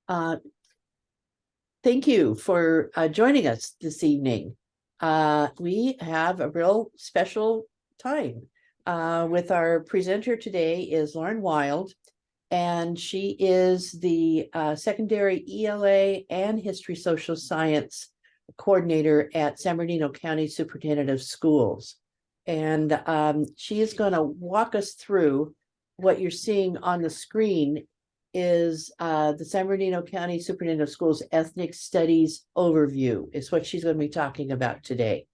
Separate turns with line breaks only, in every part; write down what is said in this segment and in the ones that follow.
Uh, Thank you for joining us this evening. We have a real special time. With our presenter today is Lauryn Wild, and she is the secondary ELA and History Social Science coordinator at San Bernardino County Superintendent of Schools. And she is going to walk us through what you're seeing on the screen is the San Bernardino County Superintendent of Schools Ethnic Studies Overview is what she's going to be talking about today.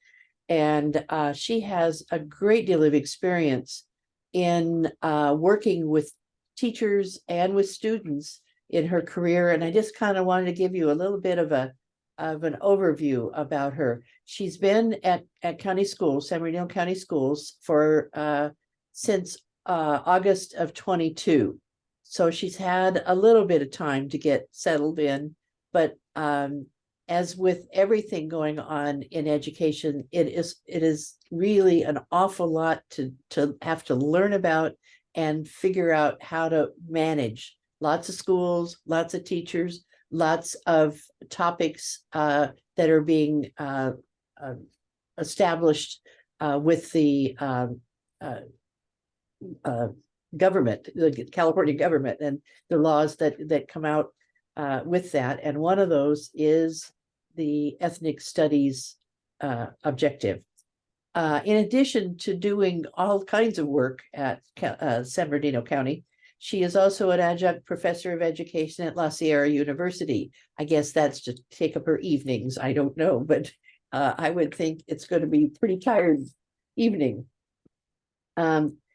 And she has a great deal of experience in working with teachers and with students in her career. And I just kind of wanted to give you a little bit of an overview about her. She's been at county schools, San Bernardino County Schools, for since August of 22. So she's had a little bit of time to get settled in, but as with everything going on in education, it is really an awful lot to have to learn about and figure out how to manage. Lots of schools, lots of teachers, lots of topics that are being established with the government, the California government, and the laws that come out with that. And one of those is the ethnic studies objective. In addition to doing all kinds of work at San Bernardino County, she is also an adjunct professor of education at La Sierra University. I guess that's to take up her evenings. I don't know, but I would think it's going to be a pretty tired evening.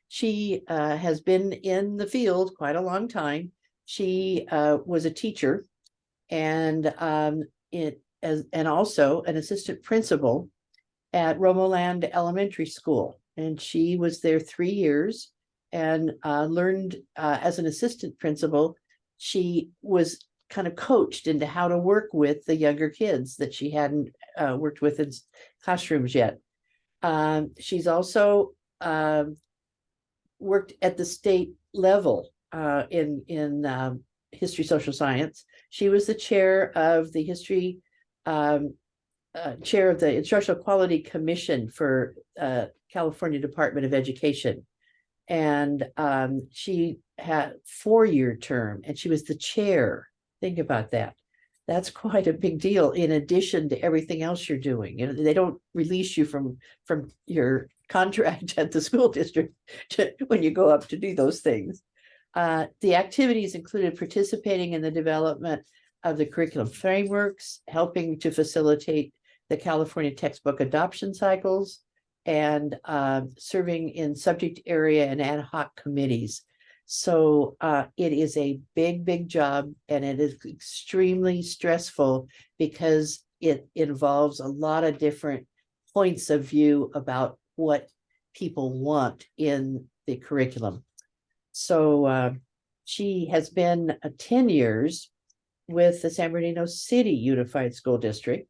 She has been in the field quite a long time. She was a teacher and also an assistant principal at Romoland Elementary School. And she was there 3 years and learned as an assistant principal. She was kind of coached into how to work with the younger kids that she hadn't worked with in classrooms yet. She's also worked at the state level in history social science. She was the chair of the history chair of the Instructional Quality Commission for California Department of Education. And she had a 4-year term and she was the chair. Think about that. That's quite a big deal in addition to everything else you're doing. You know, they don't release you from your contract at the school district when you go up to do those things. The activities included participating in the development of the curriculum frameworks, helping to facilitate the California textbook adoption cycles, and serving in subject area and ad hoc committees. So it is a big job, and it is extremely stressful because it involves a lot of different points of view about what people want in the curriculum. So she has been 10 years with the San Bernardino City Unified School District.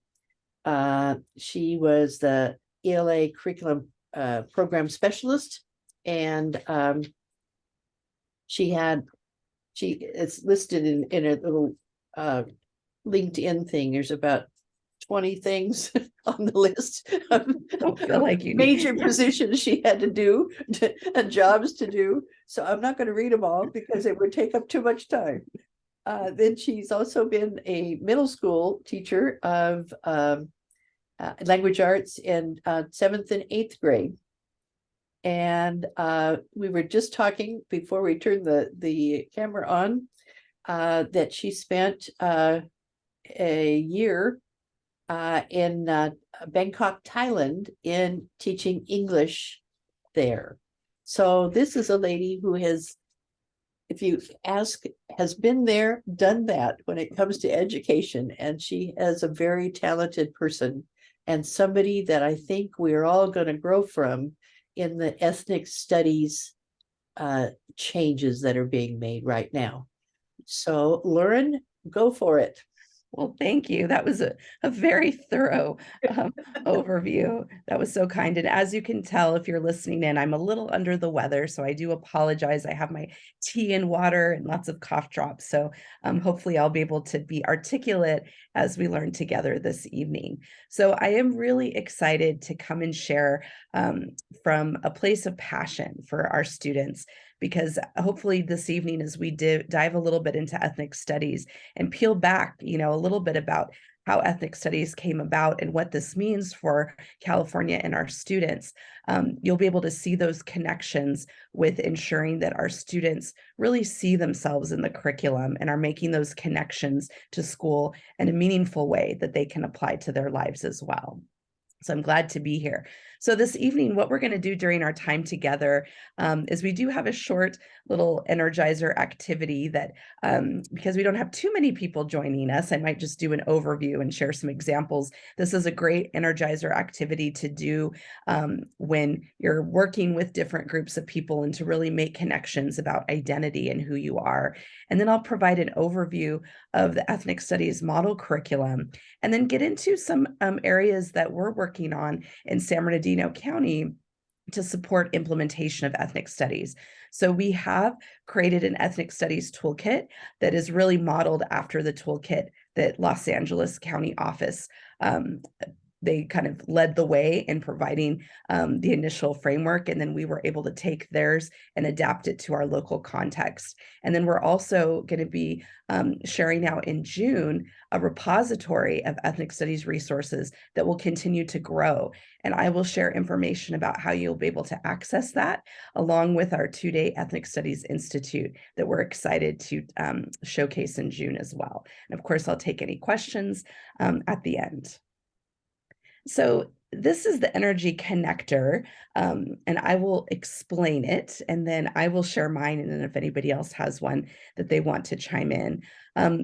She was the ELA curriculum program specialist, and it's listed in a little LinkedIn thing. There's about 20 things on the list of major positions she had to do and jobs to do. So I'm not going to read them all because it would take up too much time. Then she's also been a middle school teacher of language arts in 7th and 8th grade. And we were just talking before we turned the camera on that she spent a year in Bangkok, Thailand, in teaching English there. So this is a lady who has, if you ask, has been there, done that when it comes to education. And she is a very talented person and somebody that I think we're all going to grow from in the ethnic studies changes that are being made right now. So Lauryn, go for it.
Well, thank you. That was a very thorough overview. That was so kind. And as you can tell, if you're listening in, I'm a little under the weather, so I do apologize. I have my tea and water and lots of cough drops. So hopefully I'll be able to be articulate as we learn together this evening. So I am really excited to come and share from a place of passion for our students, because hopefully this evening, as we dive a little bit into ethnic studies and peel back, a little bit about how ethnic studies came about and what this means for California and our students, you'll be able to see those connections with ensuring that our students really see themselves in the curriculum and are making those connections to school in a meaningful way that they can apply to their lives as well. So I'm glad to be here. So this evening, what we're going to do during our time together is we do have a short little energizer activity that, because we don't have too many people joining us, I might just do an overview and share some examples. This is a great energizer activity to do when you're working with different groups of people and to really make connections about identity and who you are. And then I'll provide an overview of the ethnic studies model curriculum, and then get into some areas that we're working on in San Bernardino County to support implementation of ethnic studies. So we have created an ethnic studies toolkit that is really modeled after the toolkit that Los Angeles County office they kind of led the way in providing the initial framework, and then we were able to take theirs and adapt it to our local context. And then we're also going to be sharing out in June a repository of ethnic studies resources that will continue to grow. And I will share information about how you'll be able to access that, along with our 2-day Ethnic Studies Institute that we're excited to showcase in June as well. And of course, I'll take any questions at the end. So this is the energy connector, and I will explain it, and then I will share mine, and then if anybody else has one that they want to chime in.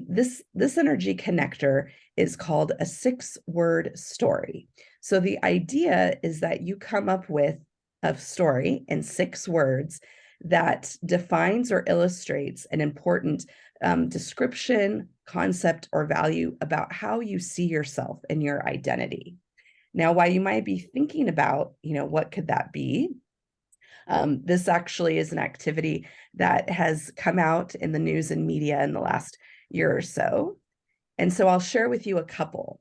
This energy connector is called a 6-word story. So the idea is that you come up with a story in 6 words that defines or illustrates an important description, concept, or value about how you see yourself and your identity. Now, while you might be thinking about, what could that be? This actually is an activity that has come out in the news and media in the last year or so. And so I'll share with you a couple.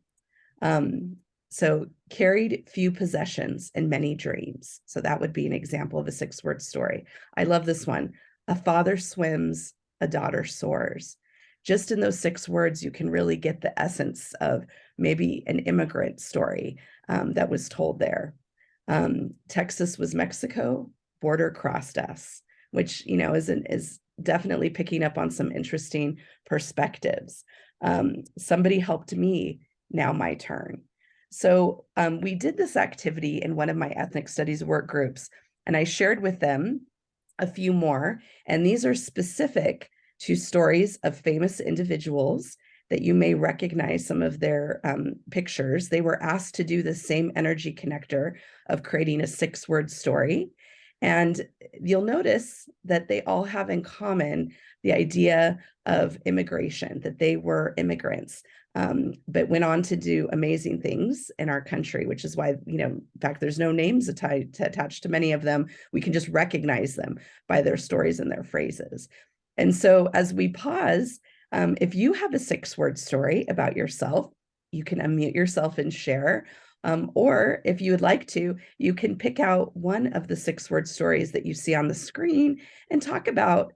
So carried few possessions and many dreams. So that would be an example of a 6-word story. I love this one. A father swims, a daughter soars. Just in those 6 words, you can really get the essence of maybe an immigrant story that was told there. Texas was Mexico, border crossed us, which, is definitely picking up on some interesting perspectives. Somebody helped me, now my turn. So we did this activity in one of my ethnic studies work groups, and I shared with them a few more, and these are specific to stories of famous individuals that you may recognize some of their pictures. They were asked to do the same energy connector of creating a 6-word story. And you'll notice that they all have in common the idea of immigration, that they were immigrants, but went on to do amazing things in our country, which is why, in fact, there's no names attached to many of them. We can just recognize them by their stories and their phrases. And so as we pause, if you have a 6-word story about yourself, you can unmute yourself and share. Or if you would like to, you can pick out one of the 6-word stories that you see on the screen and talk about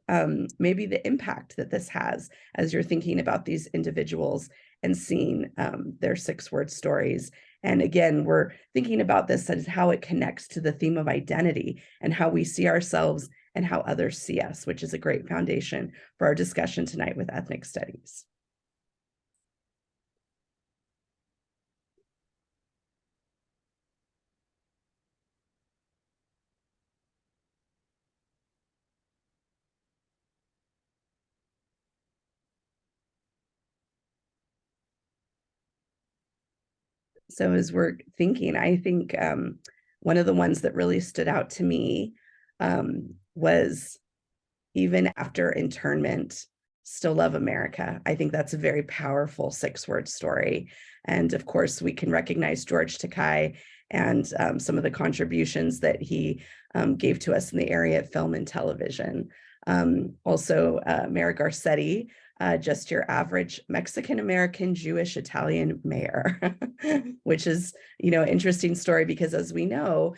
maybe the impact that this has as you're thinking about these individuals and seeing their 6-word stories. And again, we're thinking about this as how it connects to the theme of identity and how we see ourselves and how others see us, which is a great foundation for our discussion tonight with ethnic studies. So as we're thinking, I think one of the ones that really stood out to me was even after internment, still love America. I think that's a very powerful 6-word story. And of course, we can recognize George Takei and some of the contributions that he gave to us in the area of film and television. Also, Mayor Garcetti, just your average Mexican-American, Jewish, Italian mayor, which is, interesting story, because as we know,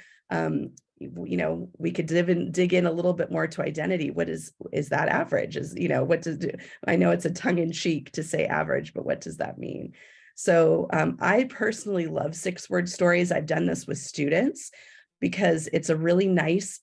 we could dig in a little bit more to identity. What is that average? What does I know it's a tongue-in-cheek to say average, but what does that mean? So I personally love 6-word stories. I've done this with students because it's a really nice,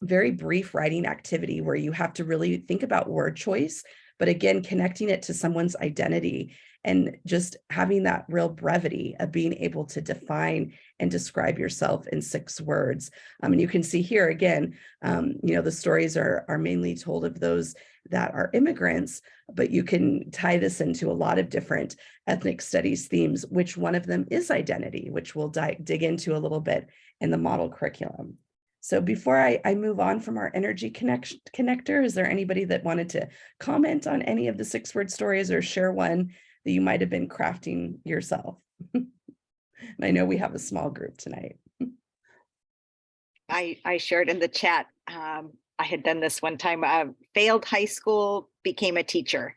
very brief writing activity where you have to really think about word choice, but again, connecting it to someone's identity and just having that real brevity of being able to define and describe yourself in 6 words. And you can see here again, the stories are mainly told of those that are immigrants, but you can tie this into a lot of different ethnic studies themes, which one of them is identity, which we'll dig into a little bit in the model curriculum. So before I move on from our energy connector, is there anybody that wanted to comment on any of the 6-word stories or share one that you might have been crafting yourself? And I know we have a small group tonight.
I shared in the chat. I had done this one time. Failed high school, became a teacher.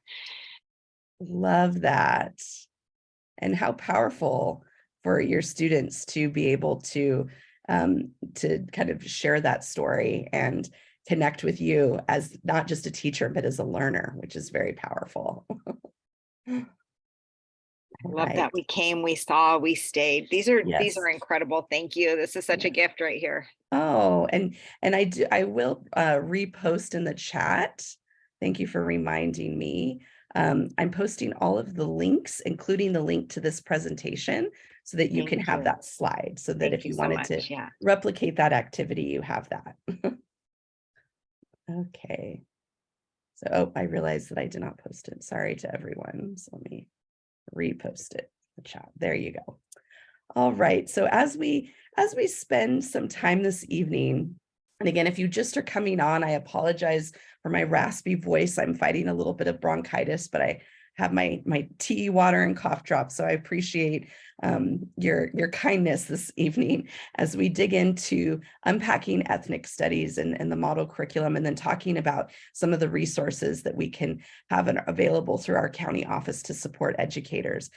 Love that. And how powerful for your students to be able to kind of share that story and connect with you as not just a teacher, but as a learner, which is very powerful.
I love that. We came, we saw, we stayed. These are incredible. Thank you. This is such a gift right here.
Oh, and I will repost in the chat. Thank you for reminding me. I'm posting all of the links, including the link to this presentation, so that you can have that slide, so that if you wanted to replicate that activity, you have that. Okay. So, I realized that I did not post it. Sorry to everyone. So let me repost it in the chat. There you go. All right. So as we spend some time this evening, and again, if you just are coming on, I apologize for my raspy voice. I'm fighting a little bit of bronchitis, but I have my tea, water, and cough drops. So I appreciate your kindness this evening as we dig into unpacking ethnic studies and the model curriculum, and then talking about some of the resources that we can have available through our county office to support educators.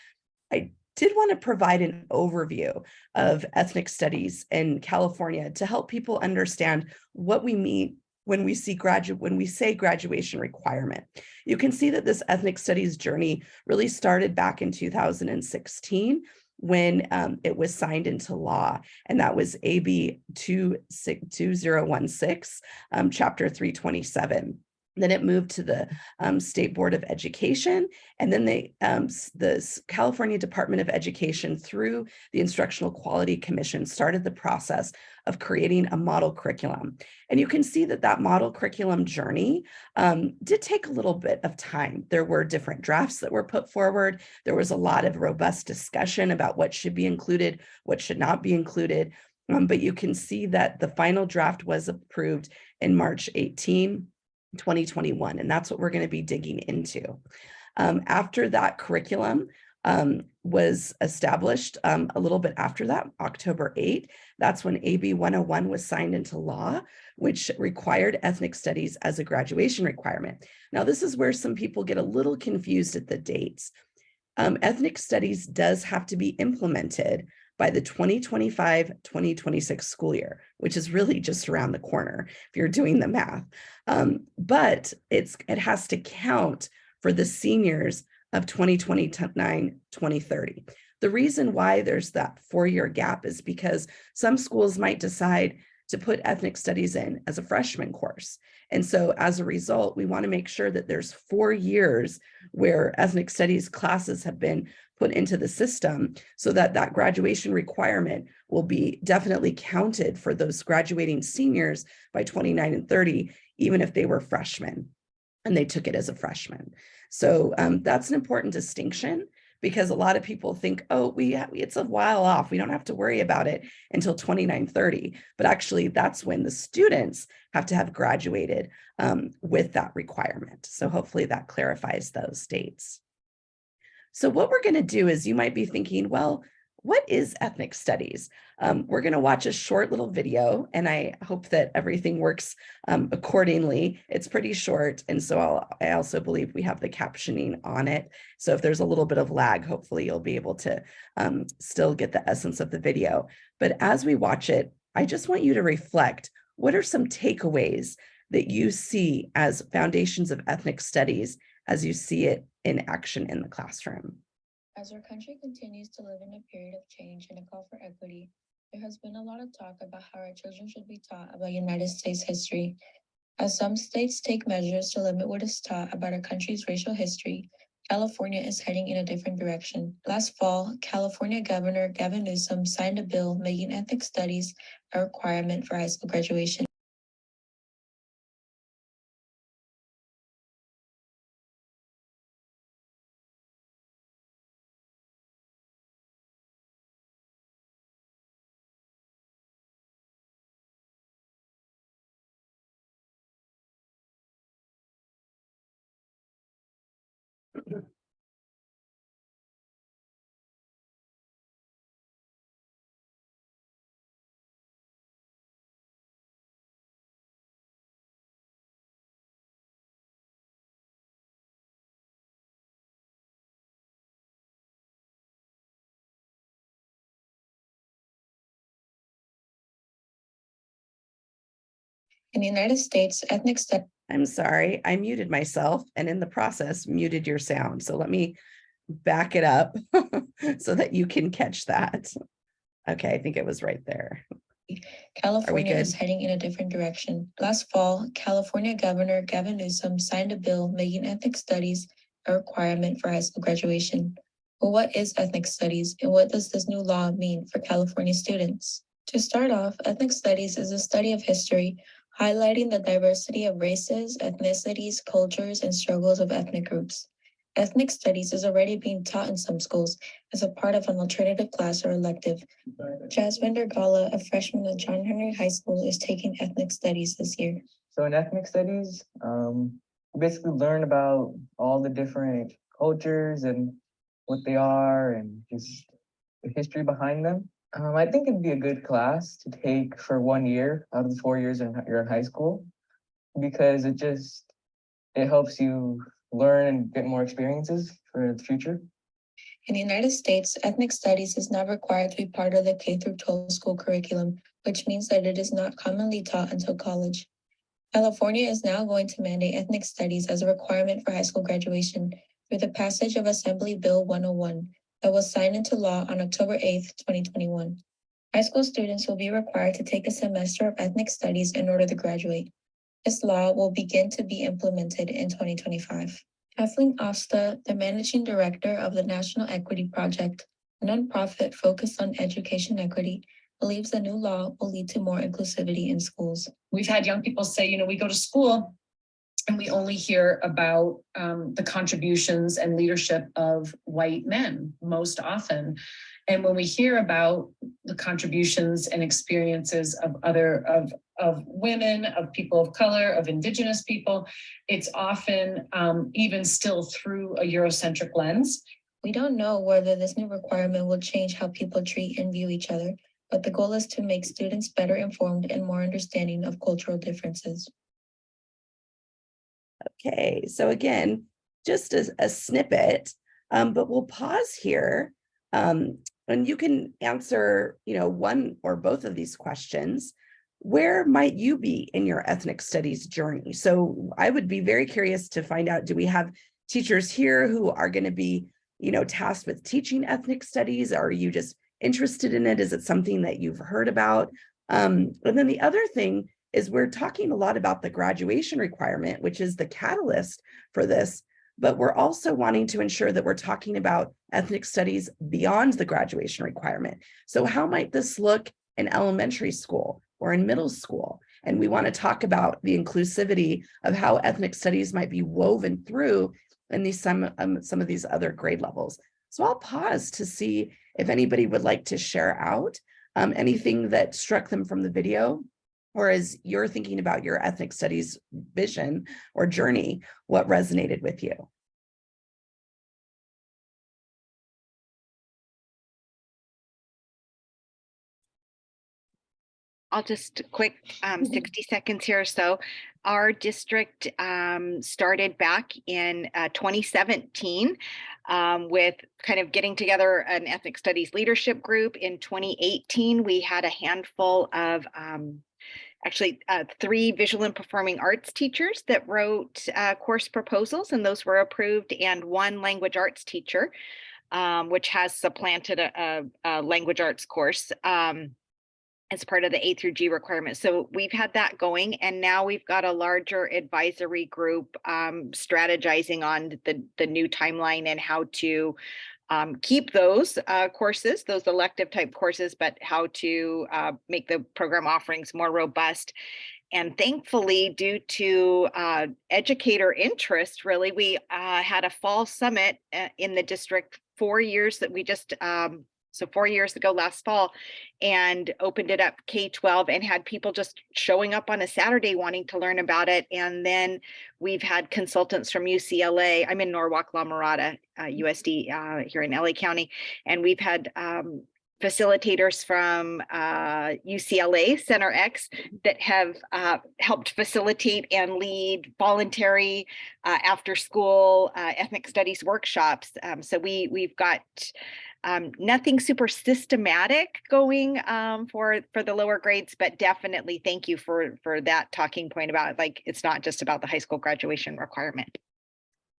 I did want to provide an overview of ethnic studies in California to help people understand what we mean when we say graduation requirement. You can see that this ethnic studies journey really started back in 2016 when it was signed into law, and that was AB 2016, Chapter 327. Then it moved to the State Board of Education, and then the California Department of Education, through the Instructional Quality Commission, started the process of creating a model curriculum. And you can see that that model curriculum journey did take a little bit of time. There were different drafts that were put forward. There was a lot of robust discussion about what should be included, what should not be included. But you can see that the final draft was approved in March 18, 2021, and that's what we're going to be digging into. After that curriculum was established, a little bit after that, October 8, that's when AB 101 was signed into law, which required ethnic studies as a graduation requirement. Now, this is where some people get a little confused at the dates. Ethnic studies does have to be implemented by the 2025-2026 school year, which is really just around the corner if you're doing the math. But it has to count for the seniors of 2029-2030. The reason why there's that 4-year gap is because some schools might decide to put ethnic studies in as a freshman course. And so as a result, we want to make sure that there's 4 years where ethnic studies classes have been put into the system, so that that graduation requirement will be definitely counted for those graduating seniors by 29 and 30, even if they were freshmen and they took it as a freshman. So that's an important distinction, because a lot of people think, oh, it's a while off. We don't have to worry about it until 2930. But actually, that's when the students have to have graduated with that requirement. So hopefully that clarifies those dates. So what we're going to do is, you might be thinking, well, what is ethnic studies? We're going to watch a short little video, and I hope that everything works accordingly. It's pretty short, and so I also believe we have the captioning on it. So if there's a little bit of lag, hopefully you'll be able to still get the essence of the video. But as we watch it, I just want you to reflect, what are some takeaways that you see as foundations of ethnic studies as you see it in action in the classroom?
As our country continues to live in a period of change and a call for equity, there has been a lot of talk about how our children should be taught about United States history. As some states take measures to limit what is taught about our country's racial history, California is heading in a different direction. Last fall, California Governor Gavin Newsom signed a bill making ethnic studies a requirement for high school graduation. In the United States, ethnic studies.
I'm sorry, I muted myself, and in the process muted your sound. So let me back it up so that you can catch that. Okay, I think it was right there.
California is heading in a different direction. Last fall, California Governor Gavin Newsom signed a bill making ethnic studies a requirement for high school graduation. But what is ethnic studies, and what does this new law mean for California students? To start off, ethnic studies is a study of history, highlighting the diversity of races, ethnicities, cultures, and struggles of ethnic groups. Ethnic studies is already being taught in some schools as a part of an alternative class or elective. Jasmine Dergala, a freshman at John Henry High School, is taking ethnic studies this year.
So in ethnic studies, we basically learn about all the different cultures and what they are and just the history behind them. I think it'd be a good class to take for 1 year out of the 4 years you're in high school, because it helps you learn and get more experiences for the future.
In the United States, ethnic studies is not required to be part of the K-12 school curriculum, which means that it is not commonly taught until college. California is now going to mandate ethnic studies as a requirement for high school graduation through the passage of Assembly Bill 101 that was signed into law on October 8th, 2021. High school students will be required to take a semester of ethnic studies in order to graduate. This law will begin to be implemented in 2025. Kathleen Osta, the managing director of the National Equity Project, a nonprofit focused on education equity, believes the new law will lead to more inclusivity in schools.
We've had young people say, we go to school and we only hear about the contributions and leadership of white men most often. And when we hear about the contributions and experiences of of women, of people of color, of indigenous people, it's often even still through a Eurocentric lens.
We don't know whether this new requirement will change how people treat and view each other, but the goal is to make students better informed and more understanding of cultural differences.
Okay, so again, just as a snippet, but we'll pause here, and you can answer, one or both of these questions. Where might you be in your ethnic studies journey? So I would be very curious to find out, do we have teachers here who are going to be, tasked with teaching ethnic studies? Are you just interested in it? Is it something that you've heard about? And then the other thing is, we're talking a lot about the graduation requirement, which is the catalyst for this, but we're also wanting to ensure that we're talking about ethnic studies beyond the graduation requirement. So how might this look in elementary school or in middle school? And we want to talk about the inclusivity of how ethnic studies might be woven through in some of these other grade levels. So I'll pause to see if anybody would like to share out anything that struck them from the video, or as you're thinking about your ethnic studies vision or journey, what resonated with you.
I'll just quick 60 seconds here. So our district started back in 2017 with kind of getting together an ethnic studies leadership group. In 2018, we had a handful of actually 3 visual and performing arts teachers that wrote course proposals, and those were approved, and 1 language arts teacher, which has supplanted a language arts course as part of the A through G requirement. So we've had that going, and now we've got a larger advisory group strategizing on the new timeline and how to keep those courses, those elective type courses, but how to make the program offerings more robust. And thankfully, due to educator interest, really, we had a fall summit in the district 4 years that we just so 4 years ago last fall, and opened it up K-12 and had people just showing up on a Saturday wanting to learn about it. And then we've had consultants from UCLA. I'm in Norwalk, La Mirada, USD here in LA County. And we've had facilitators from UCLA Center X that have helped facilitate and lead voluntary after school ethnic studies workshops. So we've got nothing super systematic going for the lower grades, but definitely thank you for that talking point about, like, it's not just about the high school graduation requirement.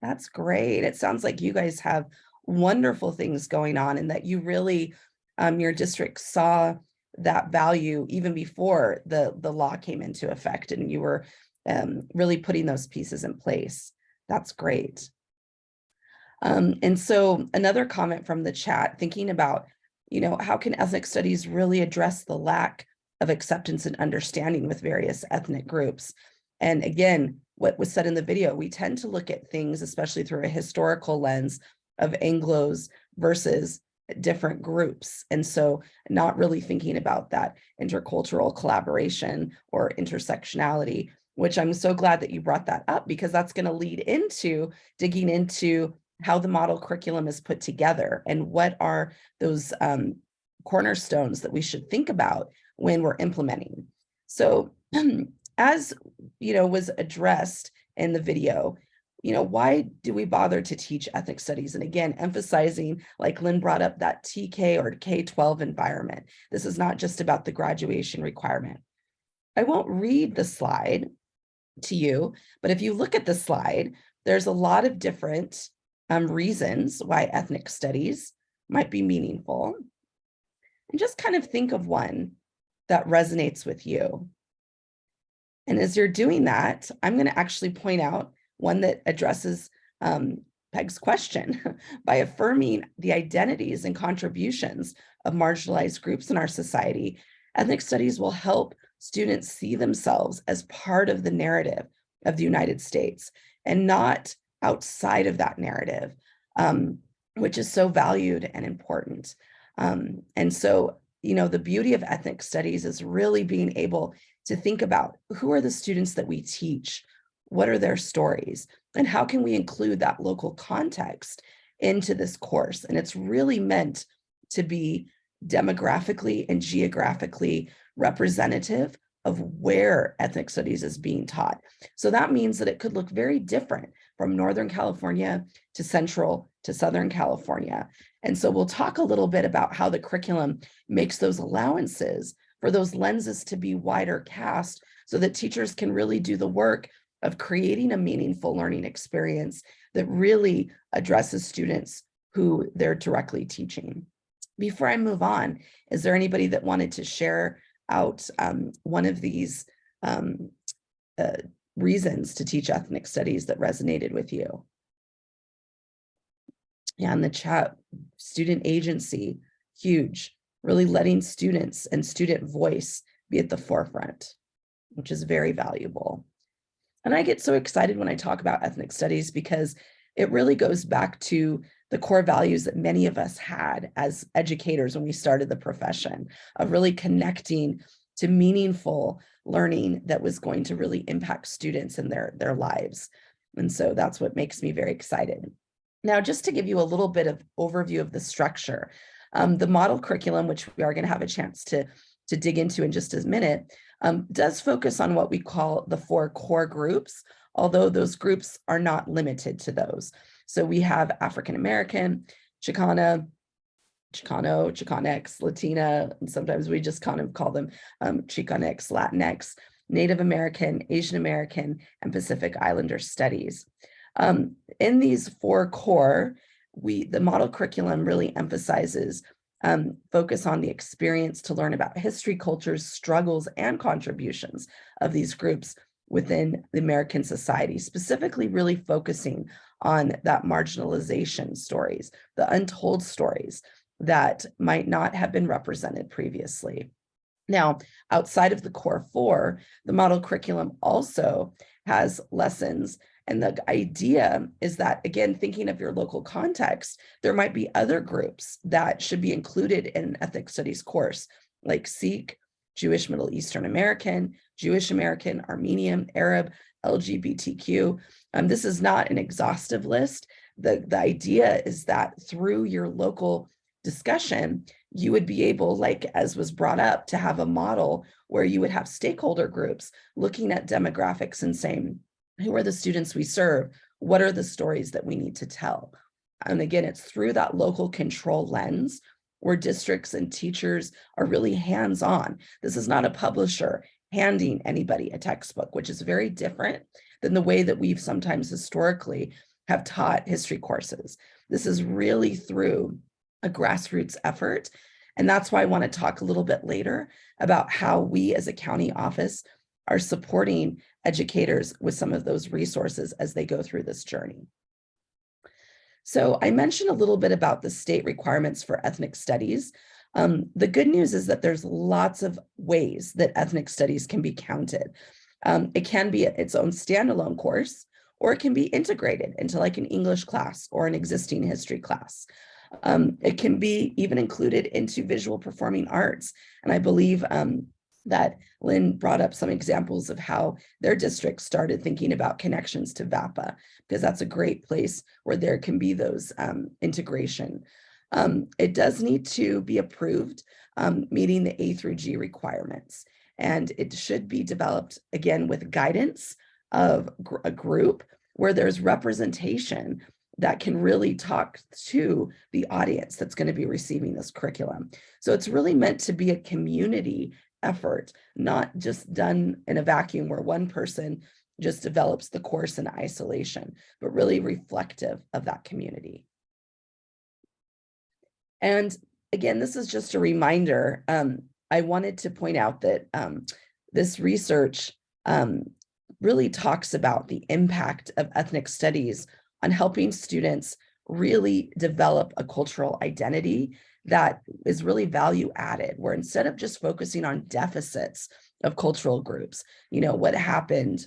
That's great. It sounds like you guys have wonderful things going on, and that you really, your district saw that value even before the law came into effect, and you were really putting those pieces in place. That's great. And so another comment from the chat, thinking about, how can ethnic studies really address the lack of acceptance and understanding with various ethnic groups? And again, what was said in the video, we tend to look at things, especially through a historical lens of Anglos versus different groups. And so not really thinking about that intercultural collaboration or intersectionality, which I'm so glad that you brought that up, because that's going to lead into digging into how the model curriculum is put together and what are those cornerstones that we should think about when we're implementing. So as was addressed in the video, why do we bother to teach ethnic studies? And again, emphasizing, like Lynn brought up, that TK or K-12 environment. This is not just about the graduation requirement. I won't read the slide to you, but if you look at the slide, there's a lot of different reasons why ethnic studies might be meaningful. And just kind of think of one that resonates with you. And as you're doing that, I'm going to actually point out one that addresses Peg's question. By affirming the identities and contributions of marginalized groups in our society, ethnic studies will help students see themselves as part of the narrative of the United States and not outside of that narrative, which is so valued and important. And so, the beauty of ethnic studies is really being able to think about who are the students that we teach, what are their stories, and how can we include that local context into this course. And it's really meant to be demographically and geographically representative of where ethnic studies is being taught. So that means that it could look very different from Northern California to Central to Southern California. And so we'll talk a little bit about how the curriculum makes those allowances for those lenses to be wider cast so that teachers can really do the work of creating a meaningful learning experience that really addresses students who they're directly teaching. Before I move on, is there anybody that wanted to share out one of these reasons to teach ethnic studies that resonated with you? Yeah, in the chat, student agency, huge, really letting students and student voice be at the forefront, which is very valuable. And I get so excited when I talk about ethnic studies because it really goes back to the core values that many of us had as educators when we started the profession, of really connecting to meaningful learning that was going to really impact students in their lives. And so that's what makes me very excited. Now, just to give you a little bit of overview of the structure, the model curriculum, which we are going to have a chance to dig into in just a minute, does focus on what we call the 4 core groups, although those groups are not limited to those. So we have African American, Chicana, Chicano, Chicanx, Latina, and sometimes we just kind of call them Chicanx, Latinx, Native American, Asian American, and Pacific Islander studies. In these 4 core, the model curriculum really emphasizes focus on the experience to learn about history, cultures, struggles, and contributions of these groups within the American society, specifically really focusing on that marginalization stories, the untold stories that might not have been represented previously. Now, outside of the core 4, the model curriculum also has lessons. And the idea is that, again, thinking of your local context, there might be other groups that should be included in an ethnic studies course, like Sikh, Jewish Middle Eastern American, Jewish American, Armenian, Arab, LGBTQ. This is not an exhaustive list. The idea is that through your local discussion, you would be able, like as was brought up, to have a model where you would have stakeholder groups looking at demographics and saying, who are the students we serve? What are the stories that we need to tell? And again, it's through that local control lens where districts and teachers are really hands-on. This is not a publisher handing anybody a textbook, which is very different than the way that we've sometimes historically have taught history courses. This is really through a grassroots effort. And that's why I want to talk a little bit later about how we as a county office are supporting educators with some of those resources as they go through this journey. So I mentioned a little bit about the state requirements for ethnic studies. The good news is that there's lots of ways that ethnic studies can be counted. It can be its own standalone course, or it can be integrated into like an English class or an existing history class. It can be even included into visual performing arts. And I believe that Lynn brought up some examples of how their district started thinking about connections to VAPA, because that's a great place where there can be those integration. It does need to be approved, meeting the A through G requirements. And it should be developed, again, with guidance of a group where there's representation that can really talk to the audience that's going to be receiving this curriculum. So it's really meant to be a community effort, not just done in a vacuum where one person just develops the course in isolation, but really reflective of that community. And again, this is just a reminder. I wanted to point out that this research really talks about the impact of ethnic studies on helping students really develop a cultural identity that is really value added, where instead of just focusing on deficits of cultural groups, what happened,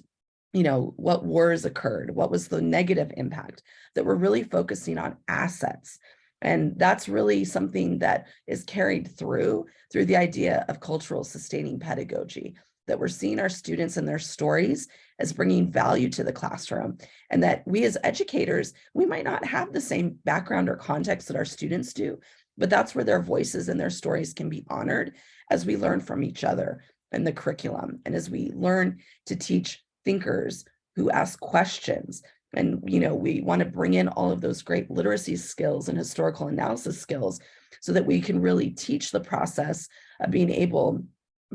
what wars occurred, what was the negative impact, that we're really focusing on assets. And that's really something that is carried through the idea of cultural sustaining pedagogy, that we're seeing our students and their stories as bringing value to the classroom. And that we as educators, we might not have the same background or context that our students do, but that's where their voices and their stories can be honored as we learn from each other in the curriculum. And as we learn to teach thinkers who ask questions. And, we want to bring in all of those great literacy skills and historical analysis skills so that we can really teach the process of being able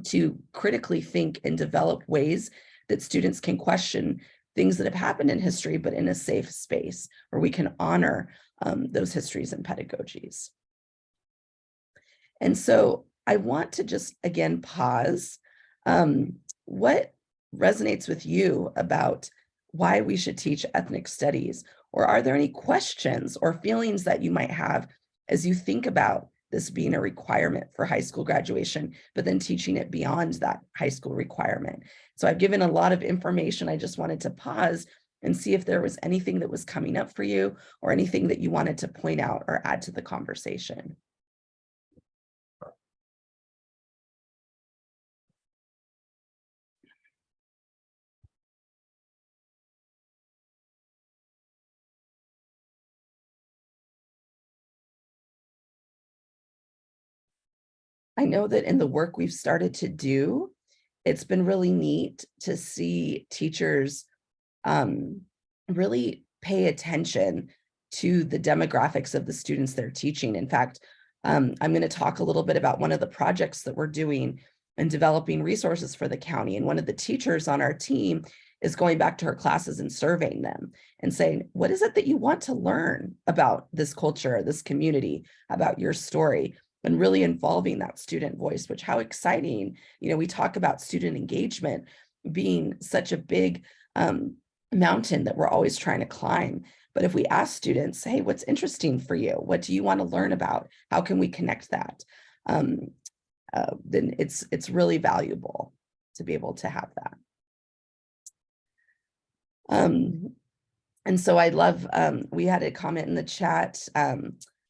to critically think and develop ways that students can question things that have happened in history, but in a safe space where we can honor those histories and pedagogies. And so I want to just, again, pause. What resonates with you about why we should teach ethnic studies? Or are there any questions or feelings that you might have as you think about this being a requirement for high school graduation, but then teaching it beyond that high school requirement? So I've given a lot of information. I just wanted to pause and see if there was anything that was coming up for you or anything that you wanted to point out or add to the conversation. I know that in the work we've started to do, it's been really neat to see teachers really pay attention to the demographics of the students they're teaching. In fact, I'm going to talk a little bit about one of the projects that we're doing and developing resources for the county. And one of the teachers on our team is going back to her classes and surveying them and saying, what is it that you want to learn about this culture, this community, about your story? And really involving that student voice, which how exciting, we talk about student engagement being such a big mountain that we're always trying to climb. But if we ask students, hey, what's interesting for you? What do you want to learn about? How can we connect that? Then it's really valuable to be able to have that. And so I love, we had a comment in the chat,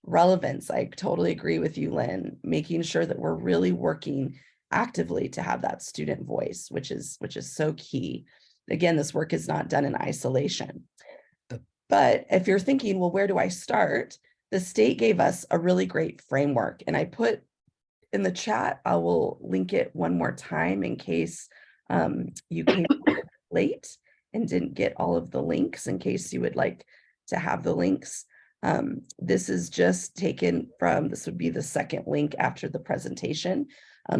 relevance. I totally agree with you, Lynn, making sure that we're really working actively to have that student voice, which is so key. Again, this work is not done in isolation. But if you're thinking, well, where do I start? The state gave us a really great framework, and I put in the chat, I will link it one more time in case you came late and didn't get all of the links, in case you would like to have the links. This is just taken from, this would be the second link after the presentation,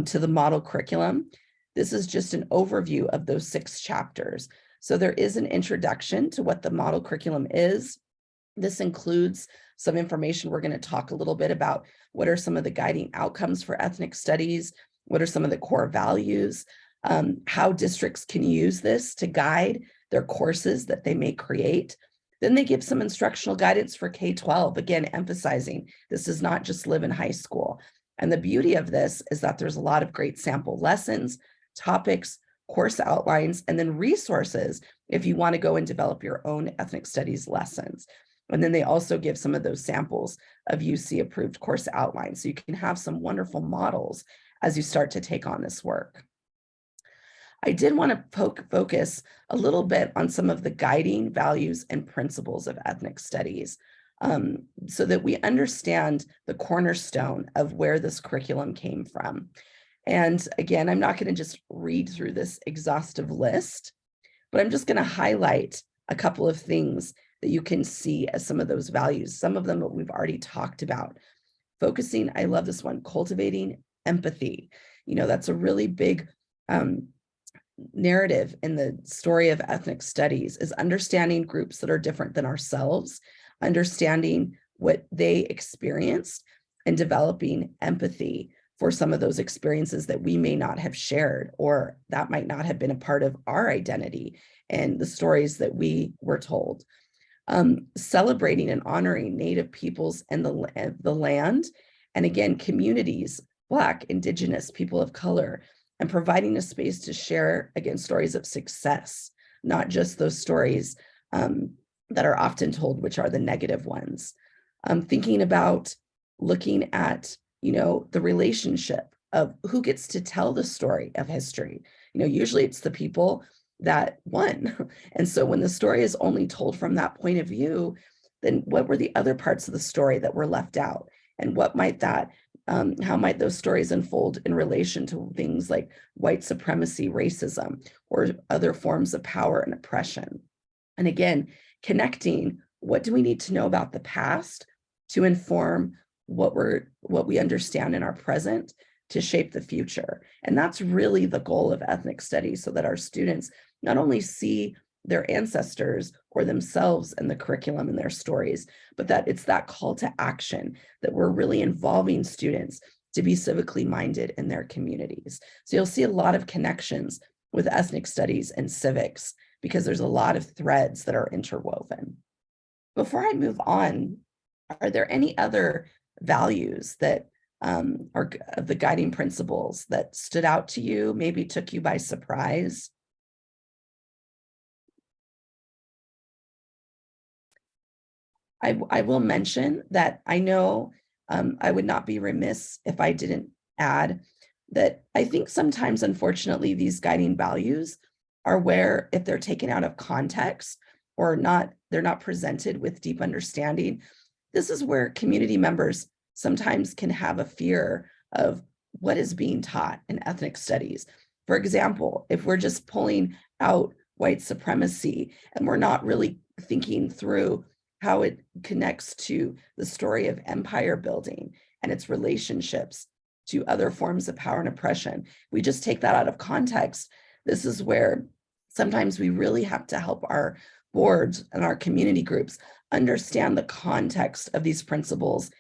to the model curriculum. This is just an overview of those 6 chapters. So there is an introduction to what the model curriculum is. This includes some information. We're going to talk a little bit about what are some of the guiding outcomes for ethnic studies, what are some of the core values, how districts can use this to guide their courses that they may create. Then they give some instructional guidance for K-12, again, emphasizing this does not just live in high school. And the beauty of this is that there's a lot of great sample lessons, topics, course outlines, and then resources if you want to go and develop your own ethnic studies lessons. And then they also give some of those samples of UC approved course outlines. So you can have some wonderful models as you start to take on this work. I did want to focus a little bit on some of the guiding values and principles of ethnic studies, so that we understand the cornerstone of where this curriculum came from. And again, I'm not going to just read through this exhaustive list, but I'm just going to highlight a couple of things that you can see as some of those values. Some of them that we've already talked about. Focusing, I love this one, cultivating empathy. That's a really big narrative in the story of ethnic studies, is understanding groups that are different than ourselves, understanding what they experienced, and developing empathy for some of those experiences that we may not have shared, or that might not have been a part of our identity and the stories that we were told. Celebrating and honoring Native peoples and the land, and again, communities, Black, Indigenous, people of color, and providing a space to share, again, stories of success, not just those stories that are often told, which are the negative ones. Thinking about looking at, the relationship of who gets to tell the story of history. Usually it's the people that won. And so when the story is only told from that point of view, then what were the other parts of the story that were left out? And what might that how might those stories unfold in relation to things like white supremacy, racism, or other forms of power and oppression? And again, connecting, what do we need to know about the past to inform what we understand in our present to shape the future? And that's really the goal of ethnic studies, so that our students not only see their ancestors or themselves in the curriculum and their stories, but that it's that call to action, that we're really involving students to be civically minded in their communities. So you'll see a lot of connections with ethnic studies and civics, because there's a lot of threads that are interwoven. Before I move on, are there any other values that are the guiding principles that stood out to you, maybe took you by surprise? I will mention that I know I would not be remiss if I didn't add that I think sometimes, unfortunately, these guiding values are where, if they're taken out of context or not, they're not presented with deep understanding. This is where community members sometimes can have a fear of what is being taught in ethnic studies. For example, if we're just pulling out white supremacy and we're not really thinking through how it connects to the story of empire building and its relationships to other forms of power and oppression, we just take that out of context. This is where sometimes we really have to help our boards and our community groups understand the context of these principles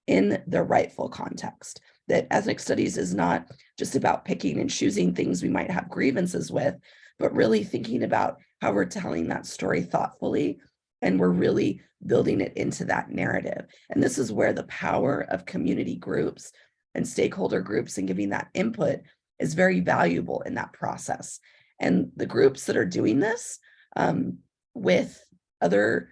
in their rightful context. That ethnic studies is not just about picking and choosing things we might have grievances with, but really thinking about how we're telling that story thoughtfully, and we're really building it into that narrative. And this is where the power of community groups and stakeholder groups and giving that input is very valuable in that process. And the groups that are doing this with other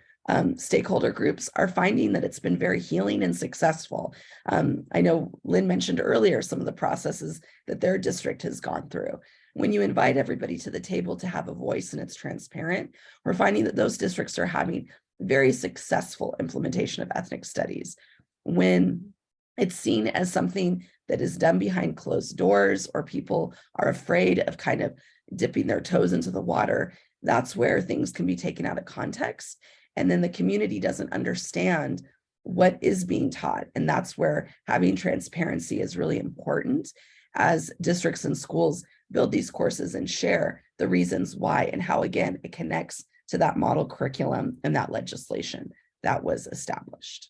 stakeholder groups are finding that it's been very healing and successful. I know Lynn mentioned earlier some of the processes that their district has gone through. When you invite everybody to the table to have a voice and it's transparent, we're finding that those districts are having very successful implementation of ethnic studies. When it's seen as something that is done behind closed doors, or people are afraid of kind of dipping their toes into the water, that's where things can be taken out of context. And then the community doesn't understand what is being taught. And that's where having transparency is really important as districts and schools build these courses and share the reasons why and how, again, it connects to that model curriculum and that legislation that was established.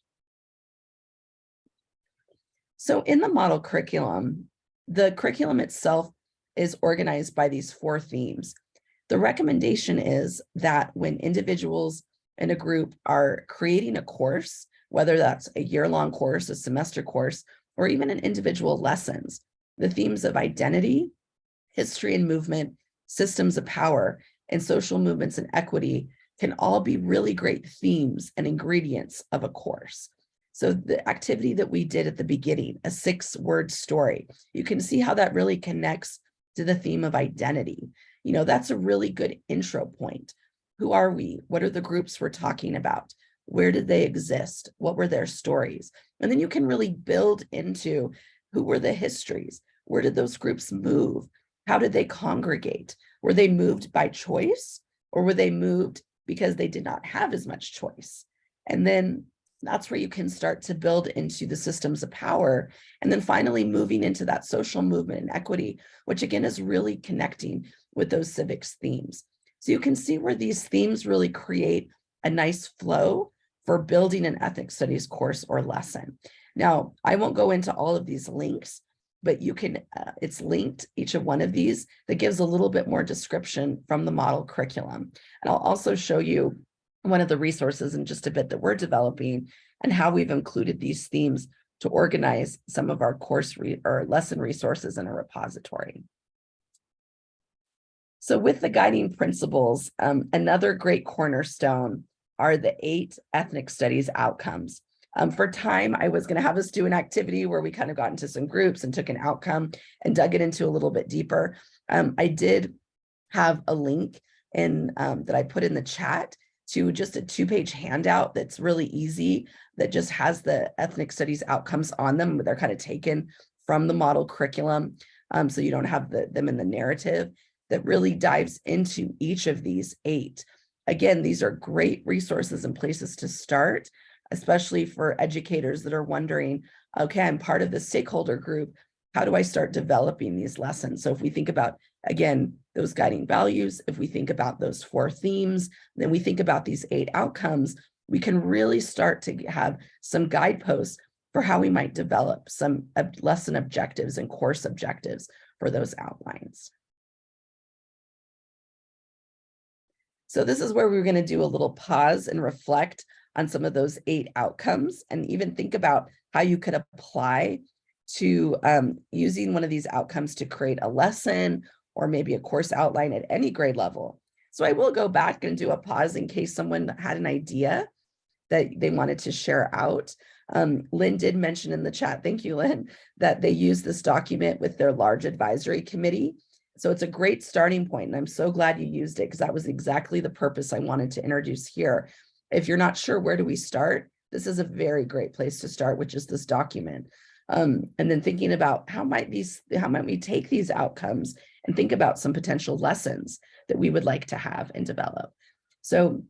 So in the model curriculum, the curriculum itself is organized by these 4 themes. The recommendation is that when individuals in a group are creating a course, whether that's a year-long course, a semester course, or even an individual lessons, the themes of identity, history and movement, systems of power, and social movements and equity can all be really great themes and ingredients of a course. So the activity that we did at the beginning, a 6-word story, you can see how that really connects to the theme of identity. You know, that's a really good intro point. Who are we? What are the groups we're talking about? Where did they exist? What were their stories? And then you can really build into who were the histories? Where did those groups move? How did they congregate? Were they moved by choice, or were they moved because they did not have as much choice? And then that's where you can start to build into the systems of power. And then finally moving into that social movement and equity, which again is really connecting with those civics themes. So you can see where these themes really create a nice flow for building an ethnic studies course or lesson. Now, I won't go into all of these links, but you can, it's linked, each of one of these, that gives a little bit more description from the model curriculum. And I'll also show you one of the resources in just a bit that we're developing and how we've included these themes to organize some of our course or lesson resources in a repository. So with the guiding principles, another great cornerstone are the 8 ethnic studies outcomes. For time, I was going to have us do an activity where we kind of got into some groups and took an outcome and dug it into a little bit deeper. I did have a link in that I put in the chat to just a 2-page handout that's really easy, that just has the ethnic studies outcomes on them. They're kind of taken from the model curriculum, so you don't have them in the narrative, that really dives into each of these 8. Again, these are great resources and places to start, especially for educators that are wondering, okay, I'm part of the stakeholder group. How do I start developing these lessons? So if we think about, again, those guiding values, if we think about those 4 themes, then we think about these 8 outcomes, we can really start to have some guideposts for how we might develop some lesson objectives and course objectives for those outlines. So this is where we're going to do a little pause and reflect on some of those 8 outcomes, and even think about how you could apply to using one of these outcomes to create a lesson or maybe a course outline at any grade level. So I will go back and do a pause in case someone had an idea that they wanted to share out. Lynn did mention in the chat, thank you, Lynn, that they use this document with their large advisory committee. So it's a great starting point, and I'm so glad you used it, because that was exactly the purpose I wanted to introduce here. If you're not sure where do we start, this is a very great place to start, which is this document. And then thinking about how might we take these outcomes and think about some potential lessons that we would like to have and develop. So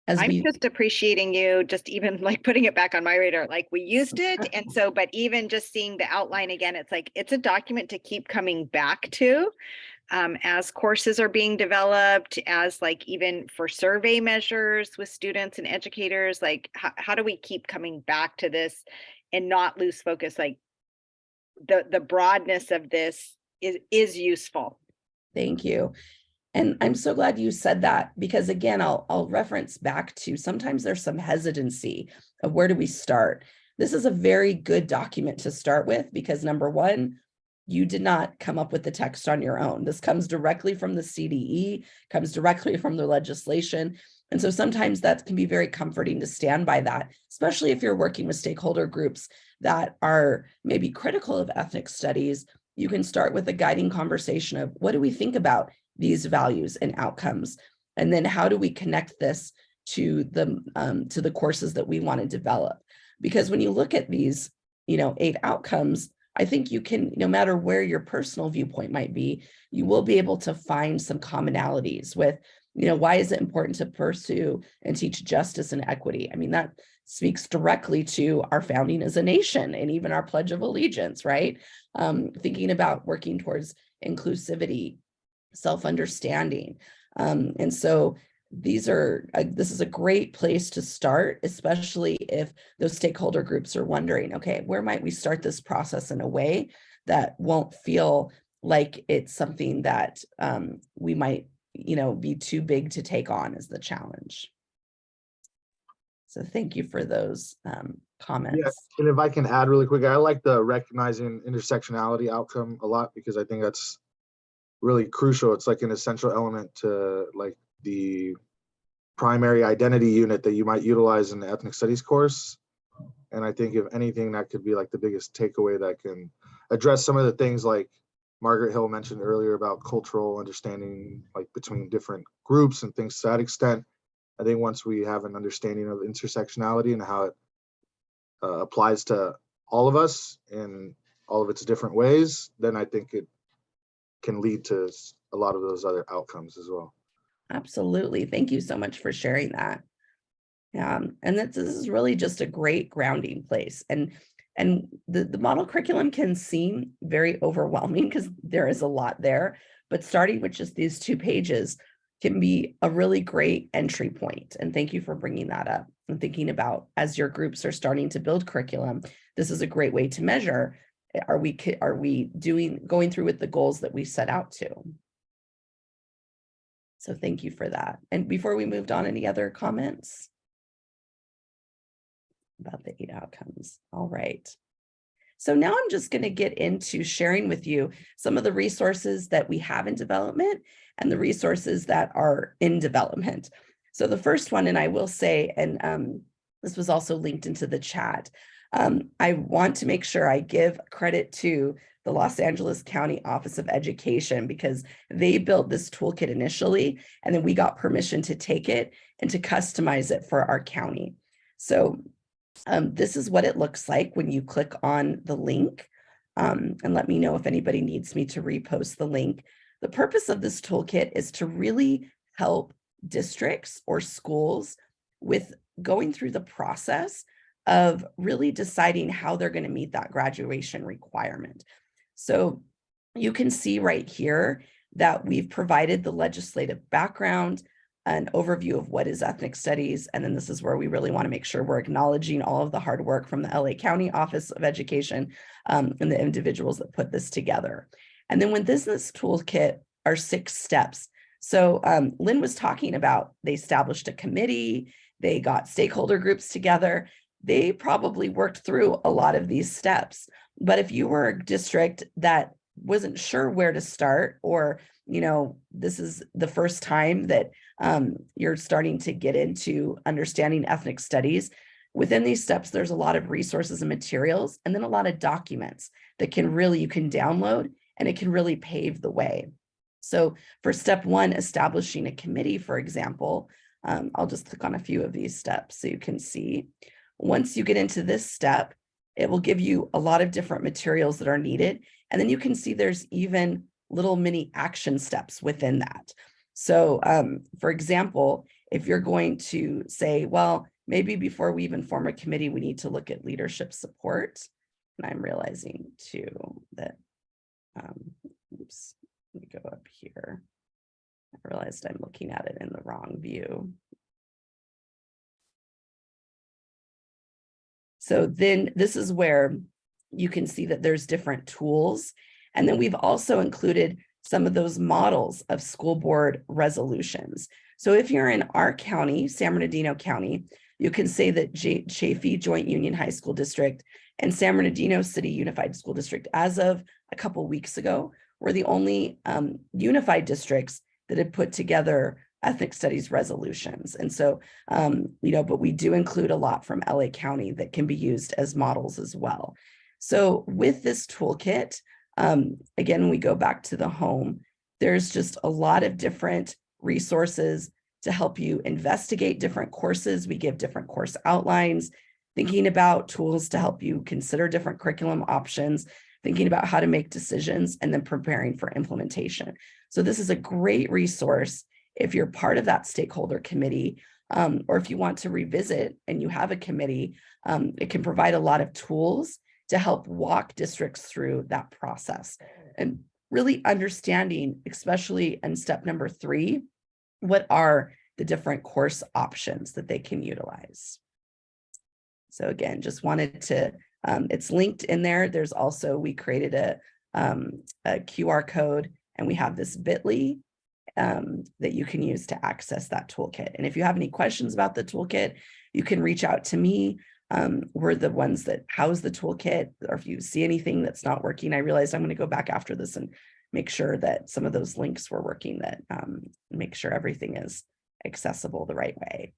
I'm just appreciating you just even like putting it back on my radar, like we used it. And so, but even just seeing the outline again, it's like, it's a document to keep coming back to as courses are being developed, as like even for survey measures with students and educators, like how do we keep coming back to this and not lose focus? Like the broadness of this is useful.
Thank you. And I'm so glad you said that, because again, I'll reference back to sometimes there's some hesitancy of where do we start. This is a very good document to start with, because number one, you did not come up with the text on your own. This comes directly from the CDE, comes directly from the legislation. And so sometimes that can be very comforting to stand by that, especially if you're working with stakeholder groups that are maybe critical of ethnic studies. You can start with a guiding conversation of what do we think about these values and outcomes, and then how do we connect this to the courses that we want to develop? Because when you look at these, 8 outcomes, I think you can, no matter where your personal viewpoint might be, you will be able to find some commonalities with, why is it important to pursue and teach justice and equity? I mean, that speaks directly to our founding as a nation and even our Pledge of Allegiance, right? Thinking about working towards inclusivity, self-understanding. And so this is a great place to start, especially if those stakeholder groups are wondering, okay, where might we start this process in a way that won't feel like it's something that we might, be too big to take on as the challenge. So thank you for those comments.
Yeah, and if I can add really quick, I like the recognizing intersectionality outcome a lot, because I think that's really crucial. It's like an essential element to like the primary identity unit that you might utilize in the ethnic studies course. And I think if anything, that could be like the biggest takeaway that can address some of the things like Margaret Hill mentioned earlier about cultural understanding, like between different groups and things to that extent. I think once we have an understanding of intersectionality and how it applies to all of us in all of its different ways, then I think it can lead to a lot of those other outcomes as well.
Absolutely. Thank you so much for sharing that. And this is really just a great grounding place. And the model curriculum can seem very overwhelming because there is a lot there, but starting with just these 2 pages can be a really great entry point. And thank you for bringing that up and thinking about, as your groups are starting to build curriculum, this is a great way to measure, are we going through with the goals that we set out to? So thank you for that. And before we moved on, any other comments about the 8 outcomes? All right. So now I'm just going to get into sharing with you some of the resources that we have in development and the resources that are in development. So the first one, and I will say, and this was also linked into the chat, I want to make sure I give credit to the Los Angeles County Office of Education, because they built this toolkit initially, and then we got permission to take it and to customize it for our county. So this is what it looks like when you click on the link, and let me know if anybody needs me to repost the link. The purpose of this toolkit is to really help districts or schools with going through the process of really deciding how they're going to meet that graduation requirement. So you can see right here that we've provided the legislative background, an overview of what is ethnic studies, and then this is where we really want to make sure we're acknowledging all of the hard work from the LA County Office of Education and the individuals that put this together. And then within this toolkit are 6 steps. So Lynn was talking about, they established a committee, they got stakeholder groups together, they probably worked through a lot of these steps. But if you were a district that wasn't sure where to start, or this is the first time that you're starting to get into understanding ethnic studies. Within these steps, there's a lot of resources and materials, and then a lot of documents that you can download, and it can really pave the way. So for step one, establishing a committee, for example, I'll just click on a few of these steps so you can see. Once you get into this step, it will give you a lot of different materials that are needed. And then you can see there's even little mini action steps within that. So for example, if you're going to say, well, maybe before we even form a committee, we need to look at leadership support. And I'm realizing too that, oops, let me go up here. I realized I'm looking at it in the wrong view. So then this is where you can see that there's different tools. And then we've also included some of those models of school board resolutions. So if you're in our county, San Bernardino County, you can say that Chaffee Joint Union High School District and San Bernardino City Unified School District, as of a couple weeks ago, were the only unified districts that had put together ethnic studies resolutions. And so, but we do include a lot from LA County that can be used as models as well. So with this toolkit, again, when we go back to the home, there's just a lot of different resources to help you investigate different courses. We give different course outlines, thinking about tools to help you consider different curriculum options, thinking about how to make decisions, and then preparing for implementation. So this is a great resource if you're part of that stakeholder committee, or if you want to revisit and you have a committee. It can provide a lot of tools to help walk districts through that process and really understanding, especially in step number 3, what are the different course options that they can utilize. So again, just wanted to, it's linked in there. There's also, we created a QR code, and we have this bit.ly that you can use to access that toolkit. And if you have any questions about the toolkit, you can reach out to me. We're the ones that house the toolkit, or if you see anything that's not working, I realized I'm going to go back after this and make sure that some of those links were working, that make sure everything is accessible the right way.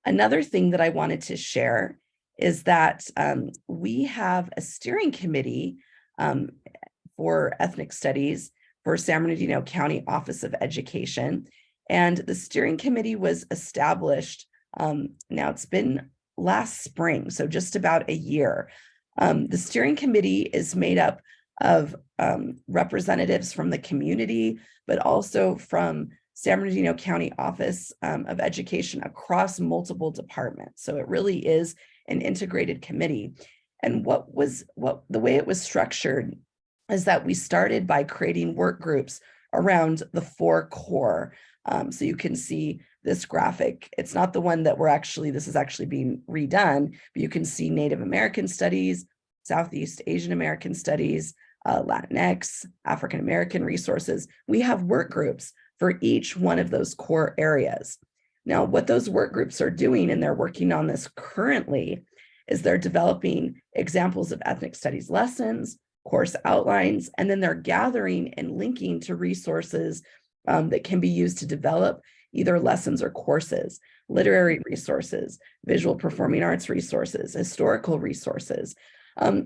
Another thing that I wanted to share is that we have a steering committee for ethnic studies for San Bernardino County Office of Education. And the steering committee was established, now it's been last spring, so just about a year. The steering committee is made up of representatives from the community, but also from San Bernardino County Office of Education across multiple departments. So it really is an integrated committee. And the way it was structured is that we started by creating work groups around the 4 core. So you can see this graphic. It's not the one that this is actually being redone, but you can see Native American Studies, Southeast Asian American Studies, Latinx, African American resources. We have work groups for each one of those core areas. Now, what those work groups are doing, and they're working on this currently, is they're developing examples of ethnic studies lessons, course outlines, and then they're gathering and linking to resources that can be used to develop either lessons or courses, literary resources, visual performing arts resources, historical resources.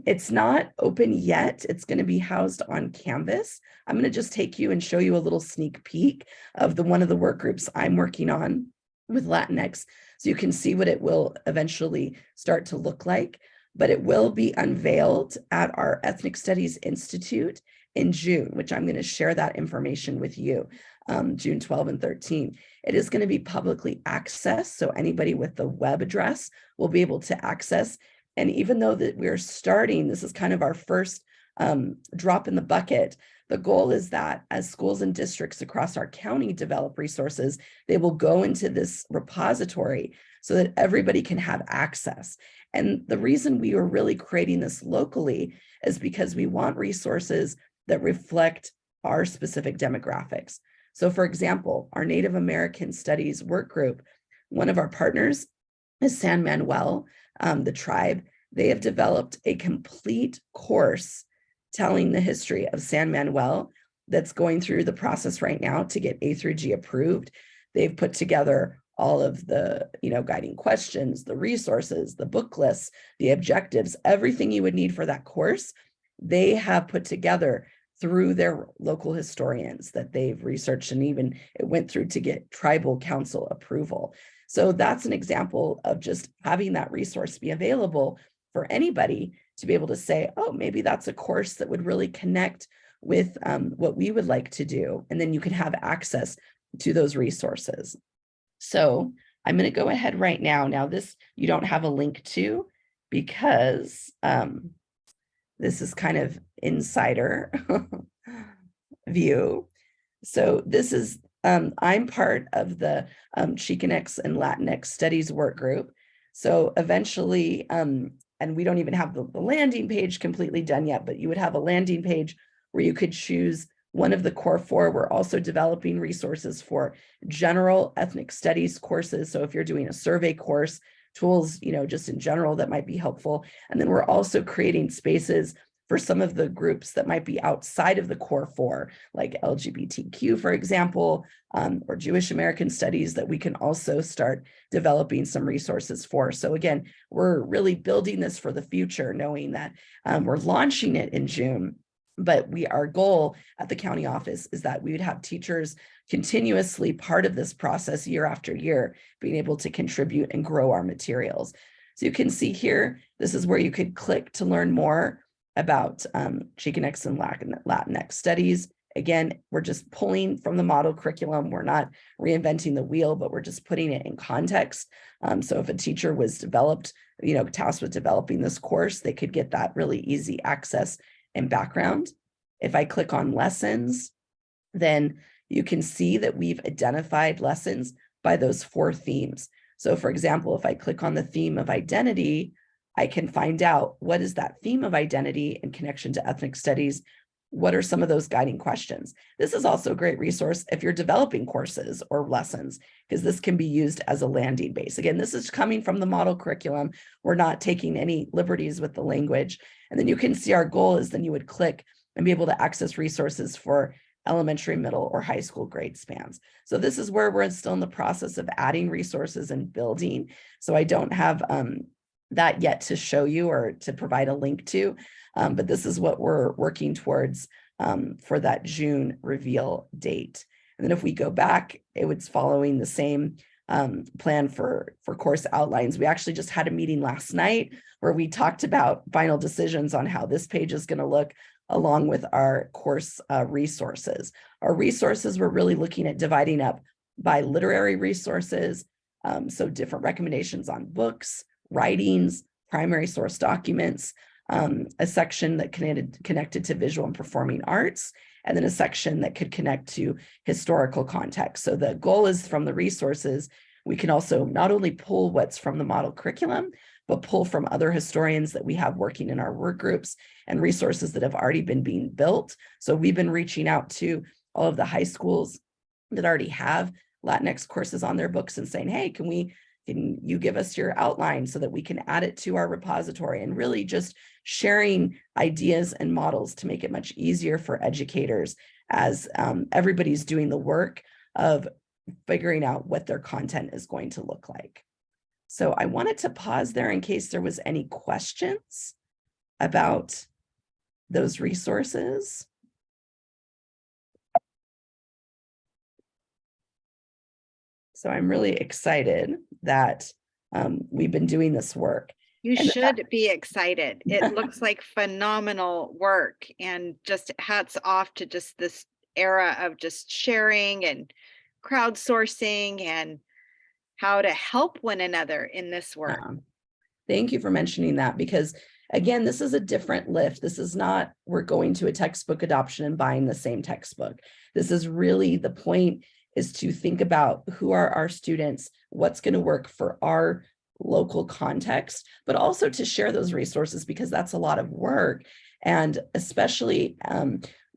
It's not open yet. It's going to be housed on Canvas. I'm going to just take you and show you a little sneak peek of one of the work groups I'm working on with Latinx, so you can see what it will eventually start to look like. But it will be unveiled at our Ethnic Studies Institute in June, which I'm going to share that information with you, June 12 and 13. It is going to be publicly accessed, so anybody with the web address will be able to access. And even though that we're starting, this is kind of our first drop in the bucket, the goal is that as schools and districts across our county develop resources, they will go into this repository so that everybody can have access. And the reason we are really creating this locally is because we want resources that reflect our specific demographics. So for example, our Native American Studies work group, one of our partners is San Manuel, the tribe. They have developed a complete course telling the history of San Manuel. that's going through the process right now to get A through G approved. They've put together all of the, guiding questions, the resources, the book lists, the objectives, everything you would need for that course. They have put together through their local historians that they've researched, and even it went through to get tribal council approval. So that's an example of just having that resource be available for anybody to be able to say, oh, maybe that's a course that would really connect with what we would like to do. And then you can have access to those resources. So I'm going to go ahead right now. Now this, you don't have a link to, because this is kind of insider view. So this is, I'm part of the Chicanx and Latinx Studies work group. So eventually, and we don't even have the landing page completely done yet, but you would have a landing page where you could choose one of the core 4. We're also developing resources for general ethnic studies courses. So if you're doing a survey course, tools, just in general that might be helpful. And then we're also creating spaces for some of the groups that might be outside of the core 4, like LGBTQ, for example, or Jewish American studies, that we can also start developing some resources for. So again, we're really building this for the future, knowing that we're launching it in June. But our goal at the county office is that we would have teachers continuously part of this process year after year, being able to contribute and grow our materials. So you can see here, this is where you could click to learn more about Chicanx and Latinx studies. Again, we're just pulling from the model curriculum. We're not reinventing the wheel, but we're just putting it in context. So if a teacher was tasked with developing this course, they could get that really easy access and background. If I click on lessons, then you can see that we've identified lessons by those 4 themes. So for example, if I click on the theme of identity, I can find out what is that theme of identity in connection to ethnic studies. What are some of those guiding questions? This is also a great resource if you're developing courses or lessons, because this can be used as a landing base. Again, this is coming from the model curriculum. We're not taking any liberties with the language. And then you can see our goal is then you would click and be able to access resources for elementary, middle, or high school grade spans. So this is where we're still in the process of adding resources and building. So I don't have that yet to show you or to provide a link to, but this is what we're working towards for that June reveal date. And then if we go back, it was following the same plan for course outlines. We actually just had a meeting last night where we talked about final decisions on how this page is going to look, along with our course resources. Our resources, we're really looking at dividing up by literary resources, so different recommendations on books, writings, primary source documents, a section that connected to visual and performing arts, and then a section that could connect to historical context. So the goal is from the resources, we can also not only pull what's from the model curriculum, but pull from other historians that we have working in our work groups and resources that have already been being built. So we've been reaching out to all of the high schools that already have Latinx courses on their books and saying, hey, can you give us your outline so that we can add it to our repository, and really just sharing ideas and models to make it much easier for educators as everybody's doing the work of figuring out what their content is going to look like. So I wanted to pause there in case there was any questions about those resources. So I'm really excited that we've been doing this work.
You should be excited. It looks like phenomenal work, and just hats off to just this era of just sharing and crowdsourcing and how to help one another in this work.
Thank you for mentioning that, because again, this is a different lift. This is not, we're going to a textbook adoption and buying the same textbook. This is really, the point is to think about who are our students, what's going to work for our local context, but also to share those resources, because that's a lot of work. And especially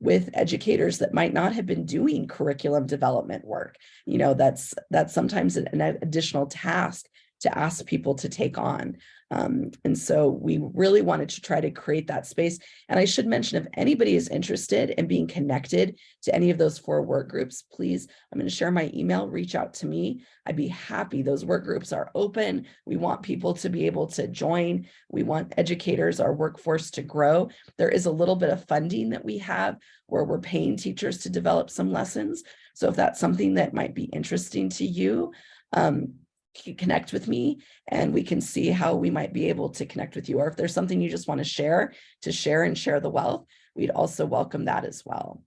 with educators that might not have been doing curriculum development work, that's sometimes an additional task to ask people to take on. And so we really wanted to try to create that space. And I should mention, if anybody is interested in being connected to any of those 4 work groups, please, I'm going to share my email, reach out to me. I'd be happy. Those work groups are open. We want people to be able to join. We want educators, our workforce, to grow. There is a little bit of funding that we have where we're paying teachers to develop some lessons. So if that's something that might be interesting to you, connect with me and we can see how we might be able to connect with you. Or if there's something you just want to share and share the wealth, we'd also welcome that as well.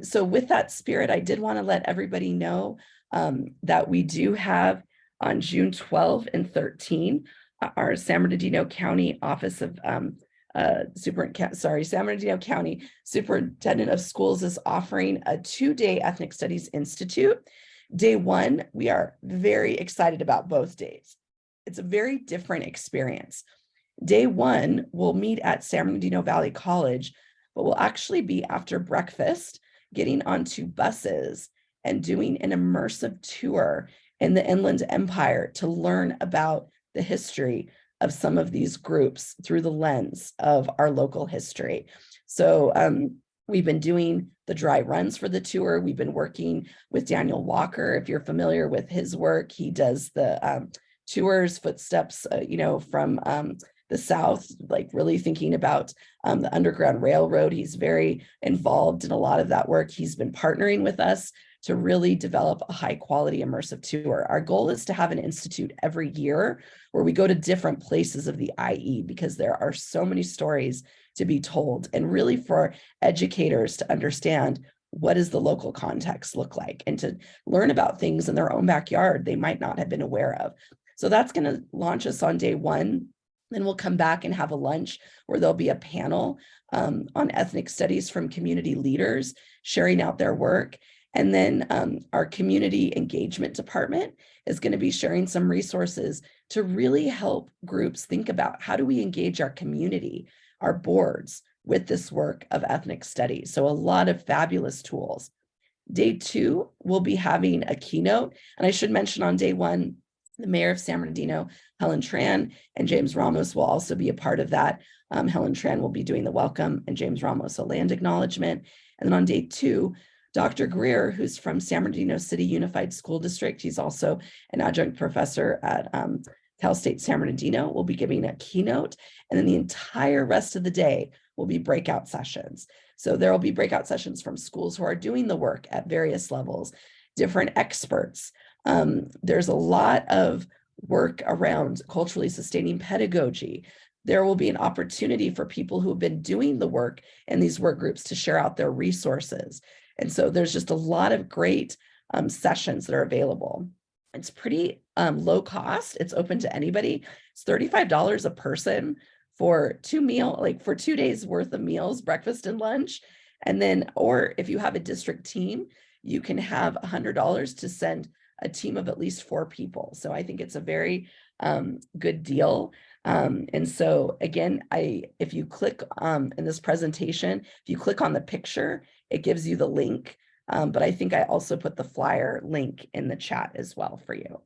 So with that spirit, I did want to let everybody know that we do have on June 12 and 13, our San Bernardino County Office of San Bernardino County Superintendent of Schools is offering a 2-day Ethnic Studies Institute. Day 1, we are very excited about both days. It's a very different experience. Day 1, we'll meet at San Bernardino Valley College, but we'll actually be after breakfast, getting onto buses and doing an immersive tour in the Inland Empire to learn about the history of some of these groups through the lens of our local history. So we've been doing the dry runs for the tour. We've been working with Daniel Walker. If you're familiar with his work, he does the tours, footsteps, from the South, like really thinking about the Underground Railroad. He's very involved in a lot of that work. He's been partnering with us to really develop a high quality immersive tour. Our goal is to have an institute every year where we go to different places of the IE, because there are so many stories to be told, and really for educators to understand what does the local context look like, and to learn about things in their own backyard they might not have been aware of. So that's going to launch us on day 1. Then we'll come back and have a lunch where there'll be a panel on ethnic studies from community leaders sharing out their work. And then our community engagement department is going to be sharing some resources to really help groups think about how do we engage our community, our boards, with this work of ethnic studies. So a lot of fabulous tools. Day 2, we'll be having a keynote. And I should mention, on day 1, the mayor of San Bernardino, Helen Tran, and James Ramos will also be a part of that. Helen Tran will be doing the welcome, and James Ramos a land acknowledgement. And then on day 2, Dr. Greer, who's from San Bernardino City Unified School District, he's also an adjunct professor at Cal State San Bernardino, will be giving a keynote. And then the entire rest of the day will be breakout sessions. So there will be breakout sessions from schools who are doing the work at various levels, different experts. There's a lot of work around culturally sustaining pedagogy. There will be an opportunity for people who have been doing the work in these work groups to share out their resources. And so there's just a lot of great sessions that are available. It's pretty low cost. It's open to anybody. It's $35 a person for 2 days worth of meals, breakfast and lunch. And then, or if you have a district team, you can have $100 to send a team of at least 4 people. So I think it's a very good deal. And so again, if you click in this presentation, if you click on the picture, it gives you the link. But I think I also put the flyer link in the chat as well for you.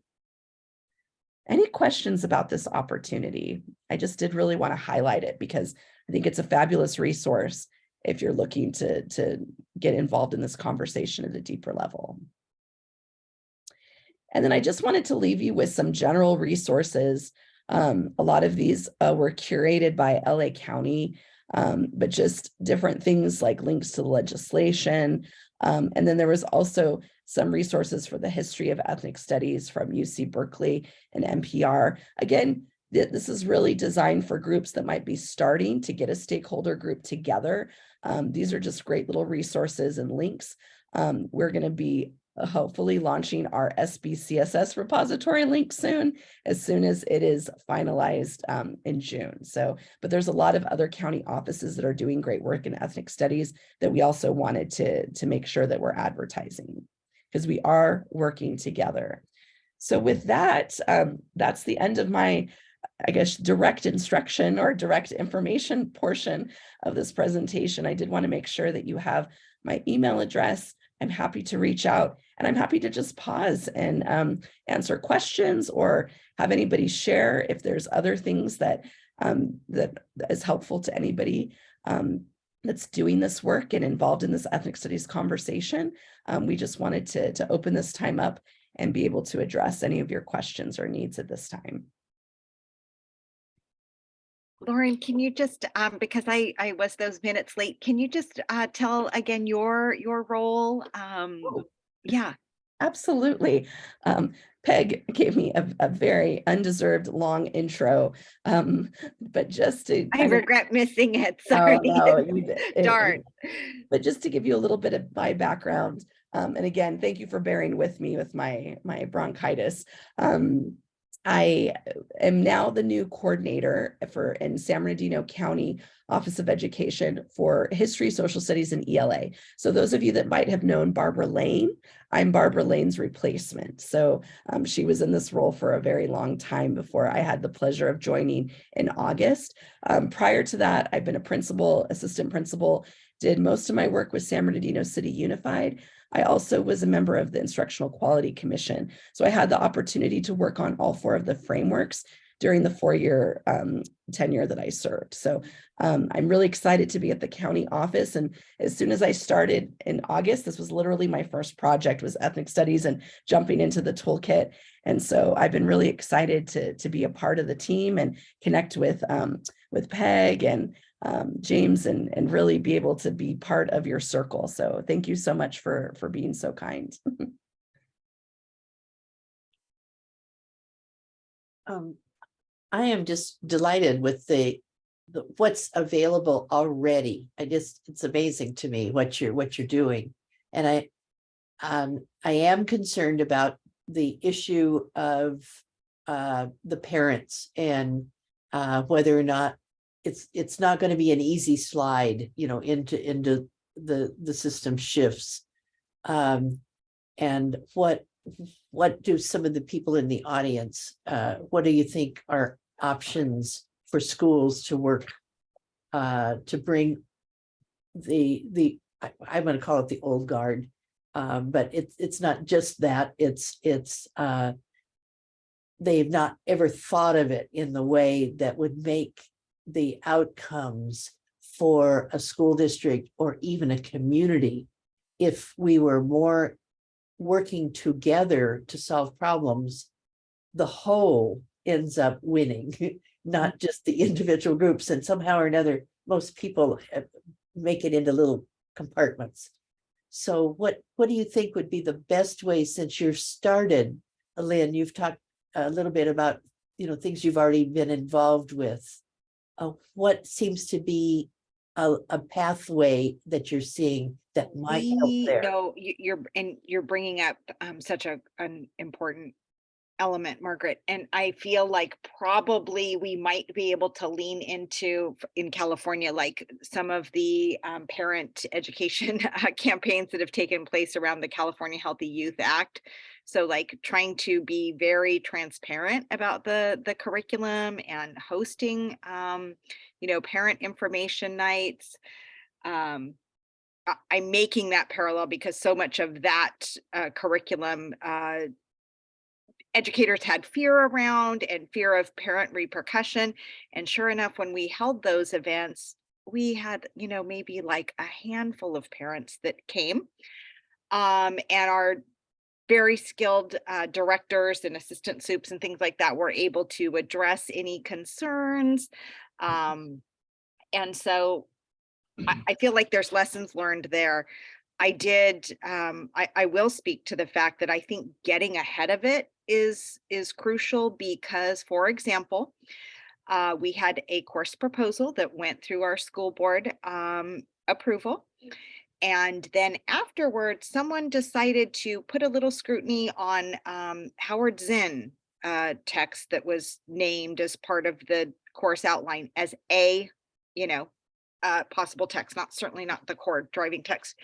Any questions about this opportunity? I just did really want to highlight it because I think it's a fabulous resource if you're looking to get involved in this conversation at a deeper level. And then I just wanted to leave you with some general resources. A lot of these were curated by LA County, but just different things like links to the legislation. And then there was also some resources for the history of ethnic studies from UC Berkeley and NPR. Again, this is really designed for groups that might be starting to get a stakeholder group together. These are just great little resources and links. We're going to be hopefully launching our SBCSS repository link soon as it is finalized in June. So, but there's a lot of other county offices that are doing great work in ethnic studies that we also wanted to make sure that we're advertising, because we are working together. So with that, that's the end of my, I guess, direct instruction or direct information portion of this presentation. I did want to make sure that you have my email address. I'm happy to reach out And I'm happy to just pause and answer questions or have anybody share if there's other things that that is helpful to anybody that's doing this work and involved in this ethnic studies conversation. We just wanted to open this time up and be able to address any of your questions or needs at this time.
Lauren, can you just, because I was those minutes late, can you just tell again your role? Yeah.
Absolutely. Peg gave me a very undeserved long intro, but just to
I
kind of,
regret missing it.
oh,
Sorry.
no, you did-
Darn.
but just to give you a little bit of my background, and again, thank you for bearing with me with my bronchitis. I am now the new coordinator in San Bernardino County Office of Education for History, Social Studies, and ELA. So those of you that might have known Barbara Lane, I'm Barbara Lane's replacement. So she was in this role for a very long time before I had the pleasure of joining in August. Prior to that, I've been a principal, assistant principal, did most of my work with San Bernardino City Unified. I also was a member of the Instructional Quality Commission. So I had the opportunity to work on all 4 of the frameworks during the 4-year tenure that I served. So I'm really excited to be at the county office. And as soon as I started in August, this was literally my first project, was ethnic studies and jumping into the toolkit. And so I've been really excited to be a part of the team and connect with Peg and James and really be able to be part of your circle. So thank you so much for being so kind.
I am just delighted with the what's available already. It's amazing to me what you're doing. And I am concerned about the issue of the parents and whether or not it's not going to be an easy slide, into the system shifts. And what do some of the people in the audience, what do you think are options for schools to work to bring I'm going to call it the old guard, but it's not just that, it's they've not ever thought of it in the way that would make the outcomes for a school district or even a community, if we were more working together to solve problems, the whole ends up winning, not just the individual groups. And somehow or another, most people make it into little compartments. So what do you think would be the best way, since you've started, Lynn, you've talked a little bit about, things you've already been involved with. What seems to be a pathway that you're seeing that might help there?
No, you're bringing up such an important element, Margaret, and I feel like probably we might be able to lean into, in California, like some of the parent education campaigns that have taken place around the California Healthy Youth Act. So like trying to be very transparent about the curriculum and hosting parent information nights. I'm making that parallel because so much of that curriculum educators had fear around, and fear of parent repercussion. And sure enough, when we held those events, we had, maybe like a handful of parents that came, and our very skilled directors and assistant soups and things like that were able to address any concerns. And so I feel like there's lessons learned there. I will speak to the fact that I think getting ahead of it is crucial because, for example, we had a course proposal that went through our school board approval. And then afterwards, someone decided to put a little scrutiny on Howard Zinn text that was named as part of the course outline as a, possible text, certainly not the core driving text.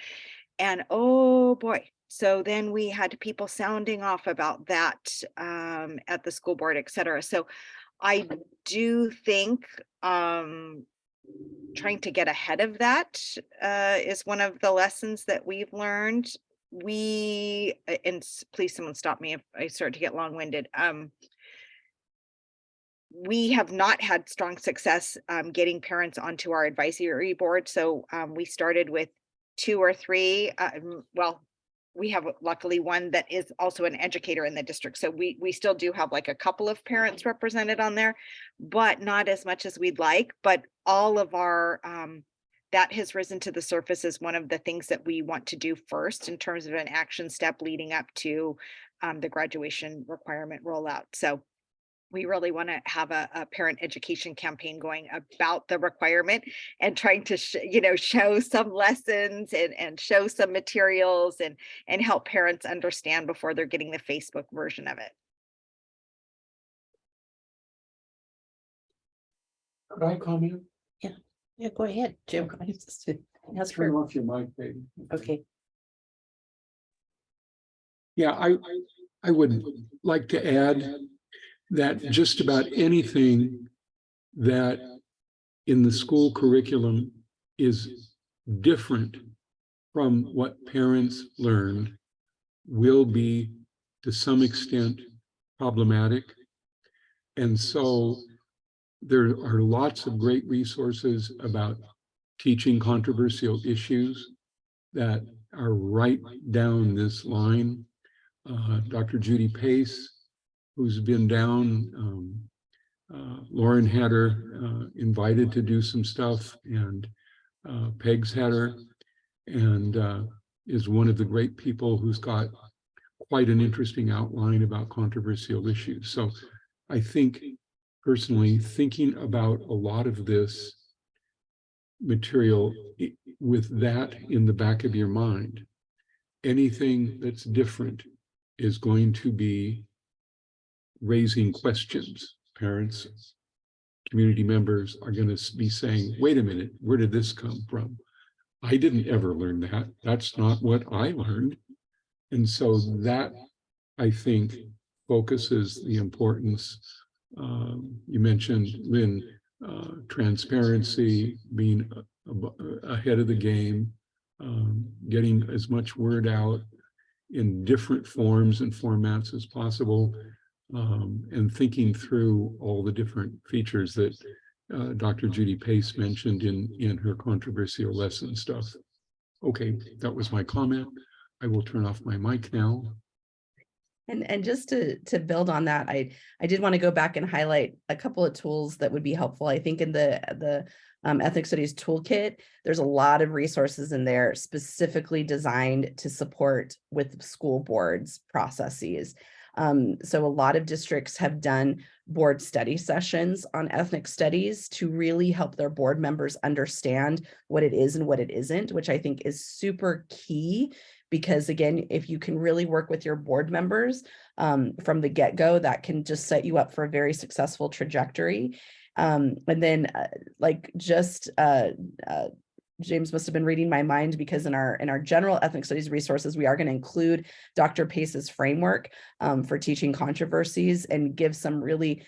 And oh boy, so then we had people sounding off about that at the school board, et cetera. So I do think trying to get ahead of that is one of the lessons that we've learned. we, and please someone stop me if I start to get long-winded. We have not had strong success getting parents onto our advisory board. So we started with 2 or 3. Well, we have luckily one that is also an educator in the district. So we still do have like a couple of parents represented on there, but not as much as we'd like. But all of our that has risen to the surface as one of the things that we want to do first in terms of an action step leading up to the graduation requirement rollout. So we really want to have a parent education campaign going about the requirement and trying to show some lessons and show some materials and help parents understand before they're getting the Facebook version of it.
Could I comment?
Yeah, go ahead, Jim. That's
Turn
for,
off your mic, baby.
okay.
Yeah, I would like to add that just about anything that in the school curriculum is different from what parents learn will be to some extent problematic. And so there are lots of great resources about teaching controversial issues that are right down this line. Dr. Judy Pace, who's been down, Lauryn had her invited to do some stuff, and Peg's had her, and is one of the great people who's got quite an interesting outline about controversial issues. So I think personally, thinking about a lot of this material with that in the back of your mind, anything that's different is going to be raising questions. Parents, community members are going to be saying, wait a minute, where did this come from? I didn't ever learn that. That's not what I learned. And so that, I think, focuses the importance. You mentioned, Lynn, transparency, being ahead of the game, getting as much word out in different forms and formats as possible, and thinking through all the different features that Dr. Judy Pace mentioned in her controversial lesson stuff. Okay, that was my comment. I will turn off my mic now.
And just to build on that, I did want to go back and highlight a couple of tools that would be helpful. I think in the Ethnic Studies Toolkit, there's a lot of resources in there specifically designed to support with school boards processes. So a lot of districts have done board study sessions on ethnic studies to really help their board members understand what it is and what it isn't, which I think is super key. Because again, if you can really work with your board members from the get-go, that can just set you up for a very successful trajectory. And then James must have been reading my mind, because in our general ethnic studies resources, we are going to include Dr. Pace's framework for teaching controversies and give some really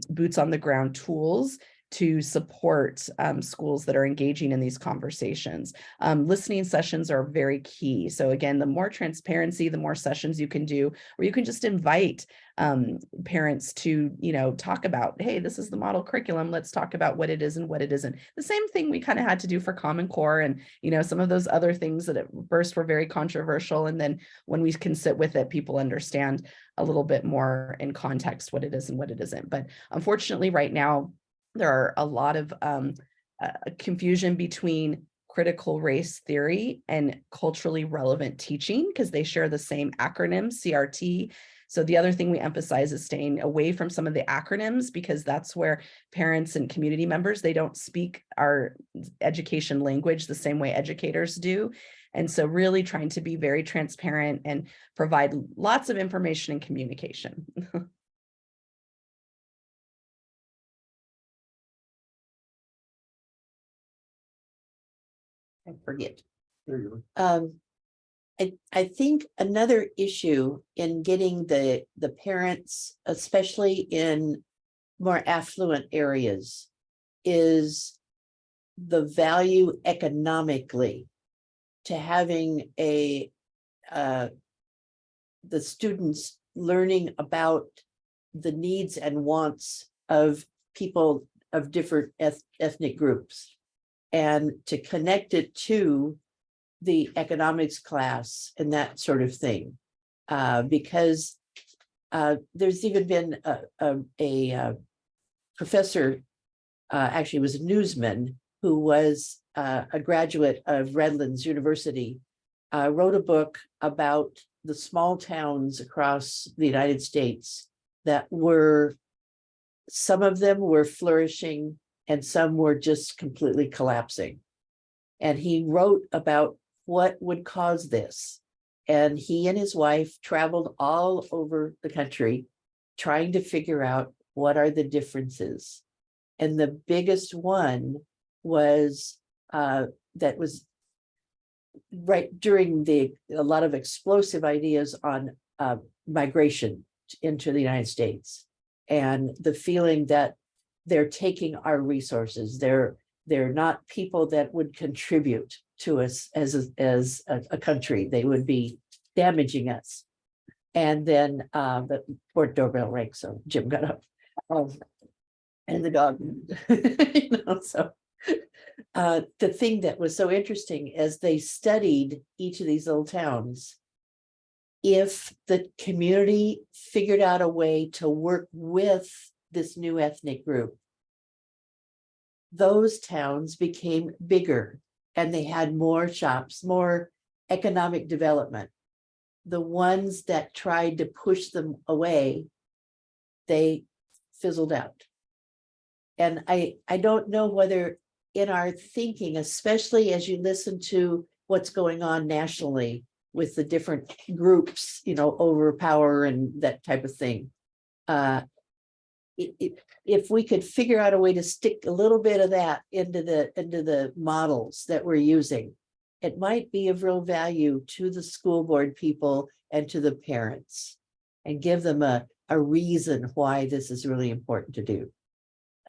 boots on the ground tools to support schools that are engaging in these conversations. Listening sessions are very key. So again, the more transparency, the more sessions you can do, or you can just invite parents to, talk about, hey, this is the model curriculum. Let's talk about what it is and what it isn't. The same thing we kind of had to do for Common Core and, some of those other things that at first were very controversial. And then when we can sit with it, people understand a little bit more in context what it is and what it isn't. But unfortunately, right now, there are a lot of confusion between critical race theory and culturally relevant teaching, because they share the same acronym, CRT. So the other thing we emphasize is staying away from some of the acronyms, because that's where parents and community members, they don't speak our education language the same way educators do. And so really trying to be very transparent and provide lots of information and communication.
I forget.
There you go.
I think another issue in getting the parents, especially in more affluent areas, is the value economically to having a the students learning about the needs and wants of people of different ethnic groups, and to connect it to the economics class and that sort of thing. Because there's even been a professor, actually was a newsman, who was a graduate of Redlands University, wrote a book about the small towns across the United States that were, some of them were flourishing and some were just completely collapsing. And he wrote about what would cause this. And he and his wife traveled all over the country trying to figure out what are the differences. And the biggest one was that was right during a lot of explosive ideas on migration into the United States, and the feeling that they're taking our resources. They're not people that would contribute to us as a country. They would be damaging us. And then the port doorbell rang, so Jim got up. And the dog, so the thing that was so interesting as they studied each of these little towns, if the community figured out a way to work with this new ethnic group, those towns became bigger and they had more shops, more economic development. The ones that tried to push them away, they fizzled out. And I don't know whether in our thinking, especially as you listen to what's going on nationally with the different groups, over power and that type of thing. If we could figure out a way to stick a little bit of that into the models that we're using, it might be of real value to the school board people and to the parents, and give them a reason why this is really important to do.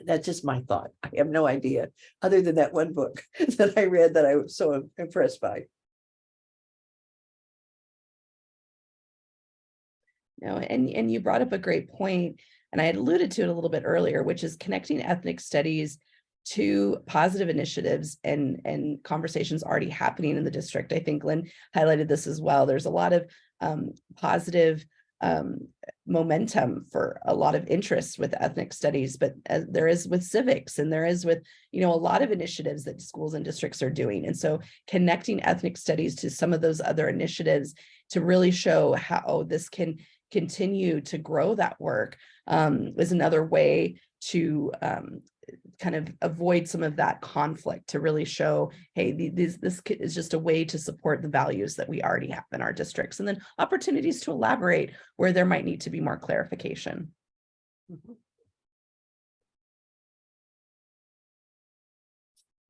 That's just my thought. I have no idea, other than that one book that I read that I was so impressed by.
No, and you brought up a great point, and I had alluded to it a little bit earlier, which is connecting ethnic studies to positive initiatives and conversations already happening in the district. I think Lynn highlighted this as well. There's a lot of positive momentum for a lot of interests with ethnic studies, but there is with civics, and there is with, a lot of initiatives that schools and districts are doing. And so connecting ethnic studies to some of those other initiatives to really show how this can continue to grow that work is another way to kind of avoid some of that conflict, to really show, hey, this is just a way to support the values that we already have in our districts, and then opportunities to elaborate where there might need to be more clarification.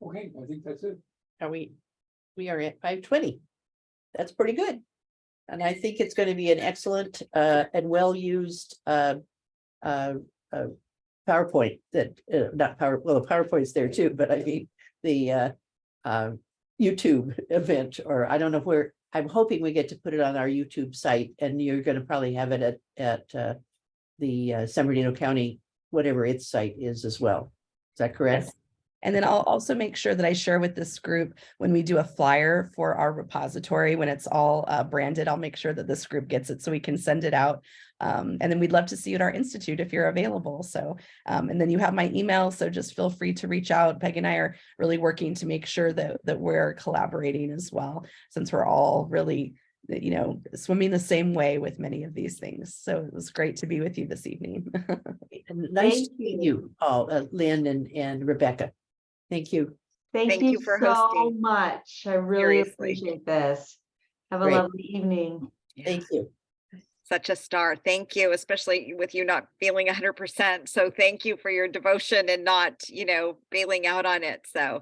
Okay, I think that's it.
We are at 5:20. That's pretty good. And I think it's going to be an excellent and well-used PowerPoint that well, PowerPoint's there too, but I mean the YouTube event, or I don't know where. I'm hoping we get to put it on our YouTube site, and you're going to probably have it at the San Bernardino County, whatever its site is as well. Is that correct?
Yes. And then I'll also make sure that I share with this group when we do a flyer for our repository, when it's all branded, I'll make sure that this group gets it so we can send it out. And then we'd love to see you at our institute if you're available. So, and then you have my email, so just feel free to reach out. Peg and I are really working to make sure that we're collaborating as well, since we're all really, swimming the same way with many of these things. So it was great to be with you this evening.
And nice to meet you all, Lynn and Rebecca. Thank you.
Thank you for
so
hosting.
much. I really
Seriously.
appreciate this. Have a
Great.
lovely evening.
Thank you.
Such a star. Thank you, especially with you not feeling 100%. So thank you for your devotion and not, bailing out on it. So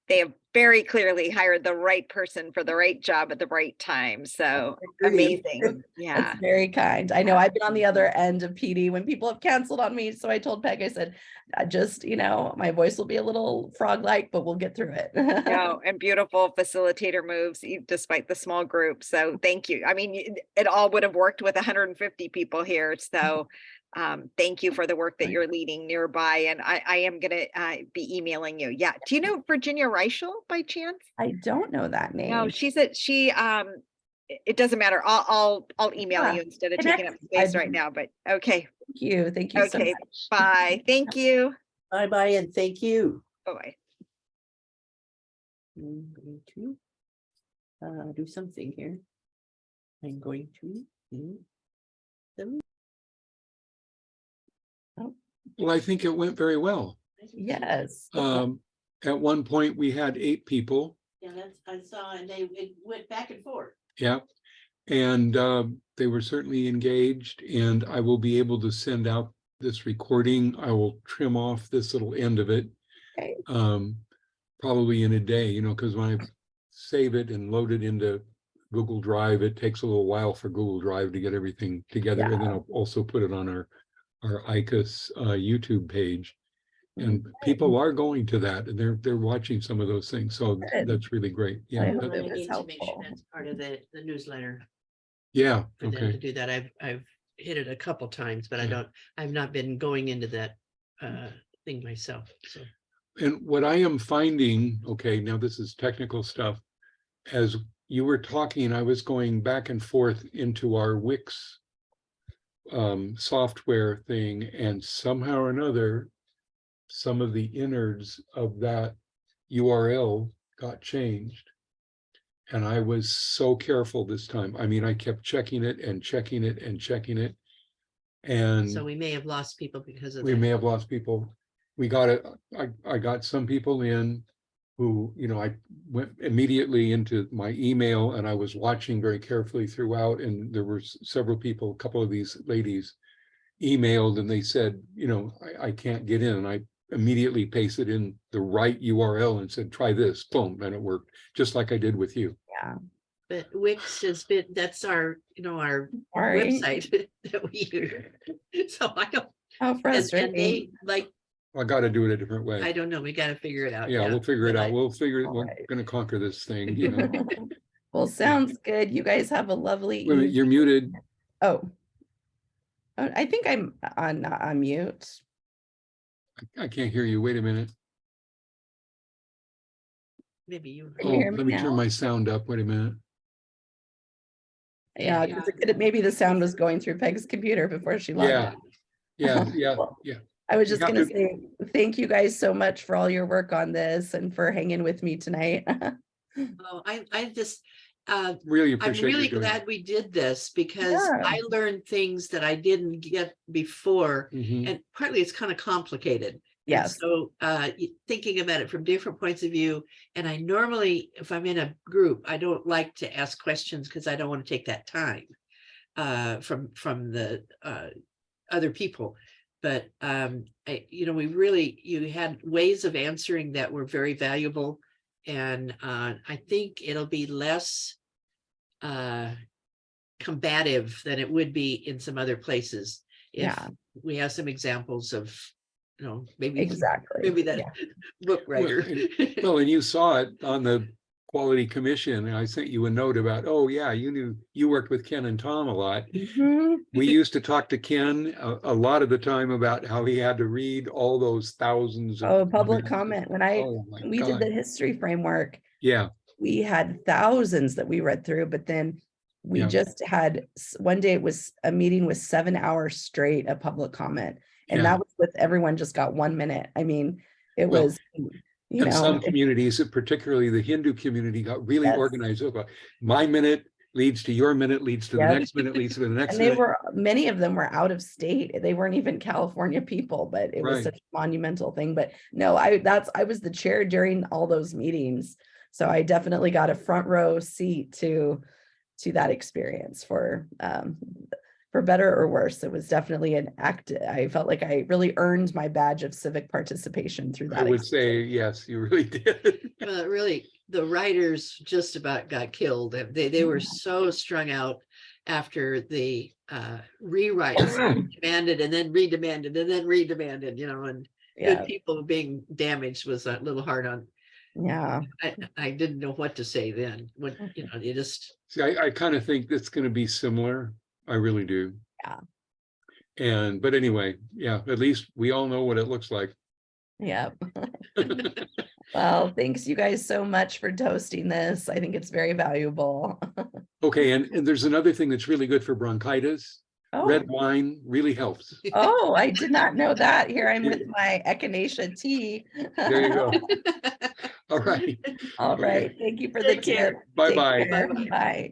they have very clearly hired the right person for the right job at the right time. So
Agreed.
amazing. Yeah.
That's very kind. I know I've been on the other end of PD when people have canceled on me. So I told Peg, I said, just, my voice will be a little frog-like, but we'll get through it.
No, and beautiful facilitator moves despite the small group. So thank you. I mean, it all would have worked with 150 people here. So thank you for the work that you're leading nearby. And I am going to be emailing you. Yeah. Do you know Virginia Reichel by chance?
I don't know that name.
No, it doesn't matter. I'll email
Yeah,
you instead of
connect.
taking up space
I'd-
right now, but okay.
Thank you. Thank you so
Okay.
much.
Bye. Thank you.
Bye-bye and thank you.
Bye-bye.
I'm going to do something here. I'm going to do them.
Well, I think it went very well.
Yes.
At one point, we had 8 people.
Yeah, that's, I saw, and it went back and forth.
Yeah. And they were certainly engaged, and I will be able to send out this recording. I will trim off this little end of it.
Okay.
Probably in a day, because when I save it and load it into Google Drive, it takes a little while for Google Drive to get everything together. And then I'll also put it on our ICAS YouTube page. And people are going to that, and they're watching some of those things. So
Good.
that's really great.
I
Yeah.
hope
I
it was
need to make sure
helpful.
that's part of the newsletter
Yeah.
for them to
Okay.
do that. I've hit it a couple times, but
Yeah.
I've not been going into that thing myself. So
And what I am finding, okay, now this is technical stuff. As you were talking, I was going back and forth into our Wix software thing, and somehow or another, some of the innards of that URL got changed. And I was so careful this time. I mean, I kept checking it and checking it and checking it. And
so we may have lost people because of
we
that.
may have lost people. We got it. I got some people in who, I went immediately into my email, and I was watching very carefully throughout. And there were several people, a couple of these ladies emailed, and they said, I can't get in. And I immediately pasted in the right URL and said, try this, boom, and it worked, just like I did with you.
Yeah.
But Wix has been, that's our, our
Sorry.
website that we use. So I don't,
How
and
frustrating.
they like,
I got to do it a different way.
I don't know, we got to figure it out.
Yeah, we'll figure it
But
out. We'll figure it.
All
We're
right.
going to conquer this thing.
Well, sounds good. You guys have a lovely
Wait a minute, you're
evening.
muted.
Oh, I think I'm on mute.
I can't hear you. Wait a minute.
Maybe you.
Can you hear me
Let me turn
now?
my sound up. Wait a minute.
Yeah,
Yeah.
'cause maybe the sound was going through Peg's computer before she logged
Yeah.
in.
Yeah.
Well,
Yeah.
I was
You
just
have
gonna
to-
say, thank you guys so much for all your work on this and for hanging with me tonight.
Oh, I just,
Really
I'm
appreciate
really
you doing it.
glad we did this because
Yeah.
I learned things that I didn't get before.
Mhm.
And partly it's kind of complicated. And
Yes.
so thinking about it from different points of view, and I normally, if I'm in a group, I don't like to ask questions because I don't want to take that time from the other people. But you had ways of answering that were very valuable. And I think it'll be less combative than it would be in some other places. If
Yeah.
we have some examples of, maybe
Exactly.
that
Yeah.
book writer.
Well, and you saw it on the Quality Commission, and I sent you a note about, oh yeah, you worked with Ken and Tom a lot.
Mhm.
We used to talk to Ken a lot of the time about how he had to read all those thousands of
Oh, public
comments.
comment. When
Oh my
we did
God.
the history framework,
Yeah,
we had thousands that we read through, but then we
Yeah.
just had one day, it was a meeting with 7 hours straight of public comment. And
Yeah.
that was with everyone just got 1 minute. I mean, it
Well,
was,
and some communities, particularly the Hindu community, got really
Yes.
organized about my minute leads to your minute, leads to the
Yep.
next minute, leads to the next
and
minute.
many of them were out of state. They weren't even California people, but it was
Right.
such a monumental thing. But no, I was the chair during all those meetings. So I definitely got a front row seat to that experience for for better or worse. It was definitely an act. I felt like I really earned my badge of civic participation through that.
I would say, yes, you really did.
Well, really, the writers just about got killed. They were so strung out after the rewrites demanded and then redemanded and then redemanded, and
Yeah,
good people being damaged was a little hard on.
yeah.
I didn't know what to say then when, you just.
See, I kind of think that's going to be similar. I really do.
Yeah.
But anyway, yeah, at least we all know what it looks like.
Yeah. Well, thanks you guys so much for toasting this. I think it's very valuable.
Okay, and there's another thing that's really good for bronchitis.
Oh,
Red wine really helps.
oh, I did not know that. Here I'm with my echinacea tea.
There you go. All right.
All right. Thank you for the
Take care.
tip.
Bye
Take
bye.
care.
Bye-bye.
Bye.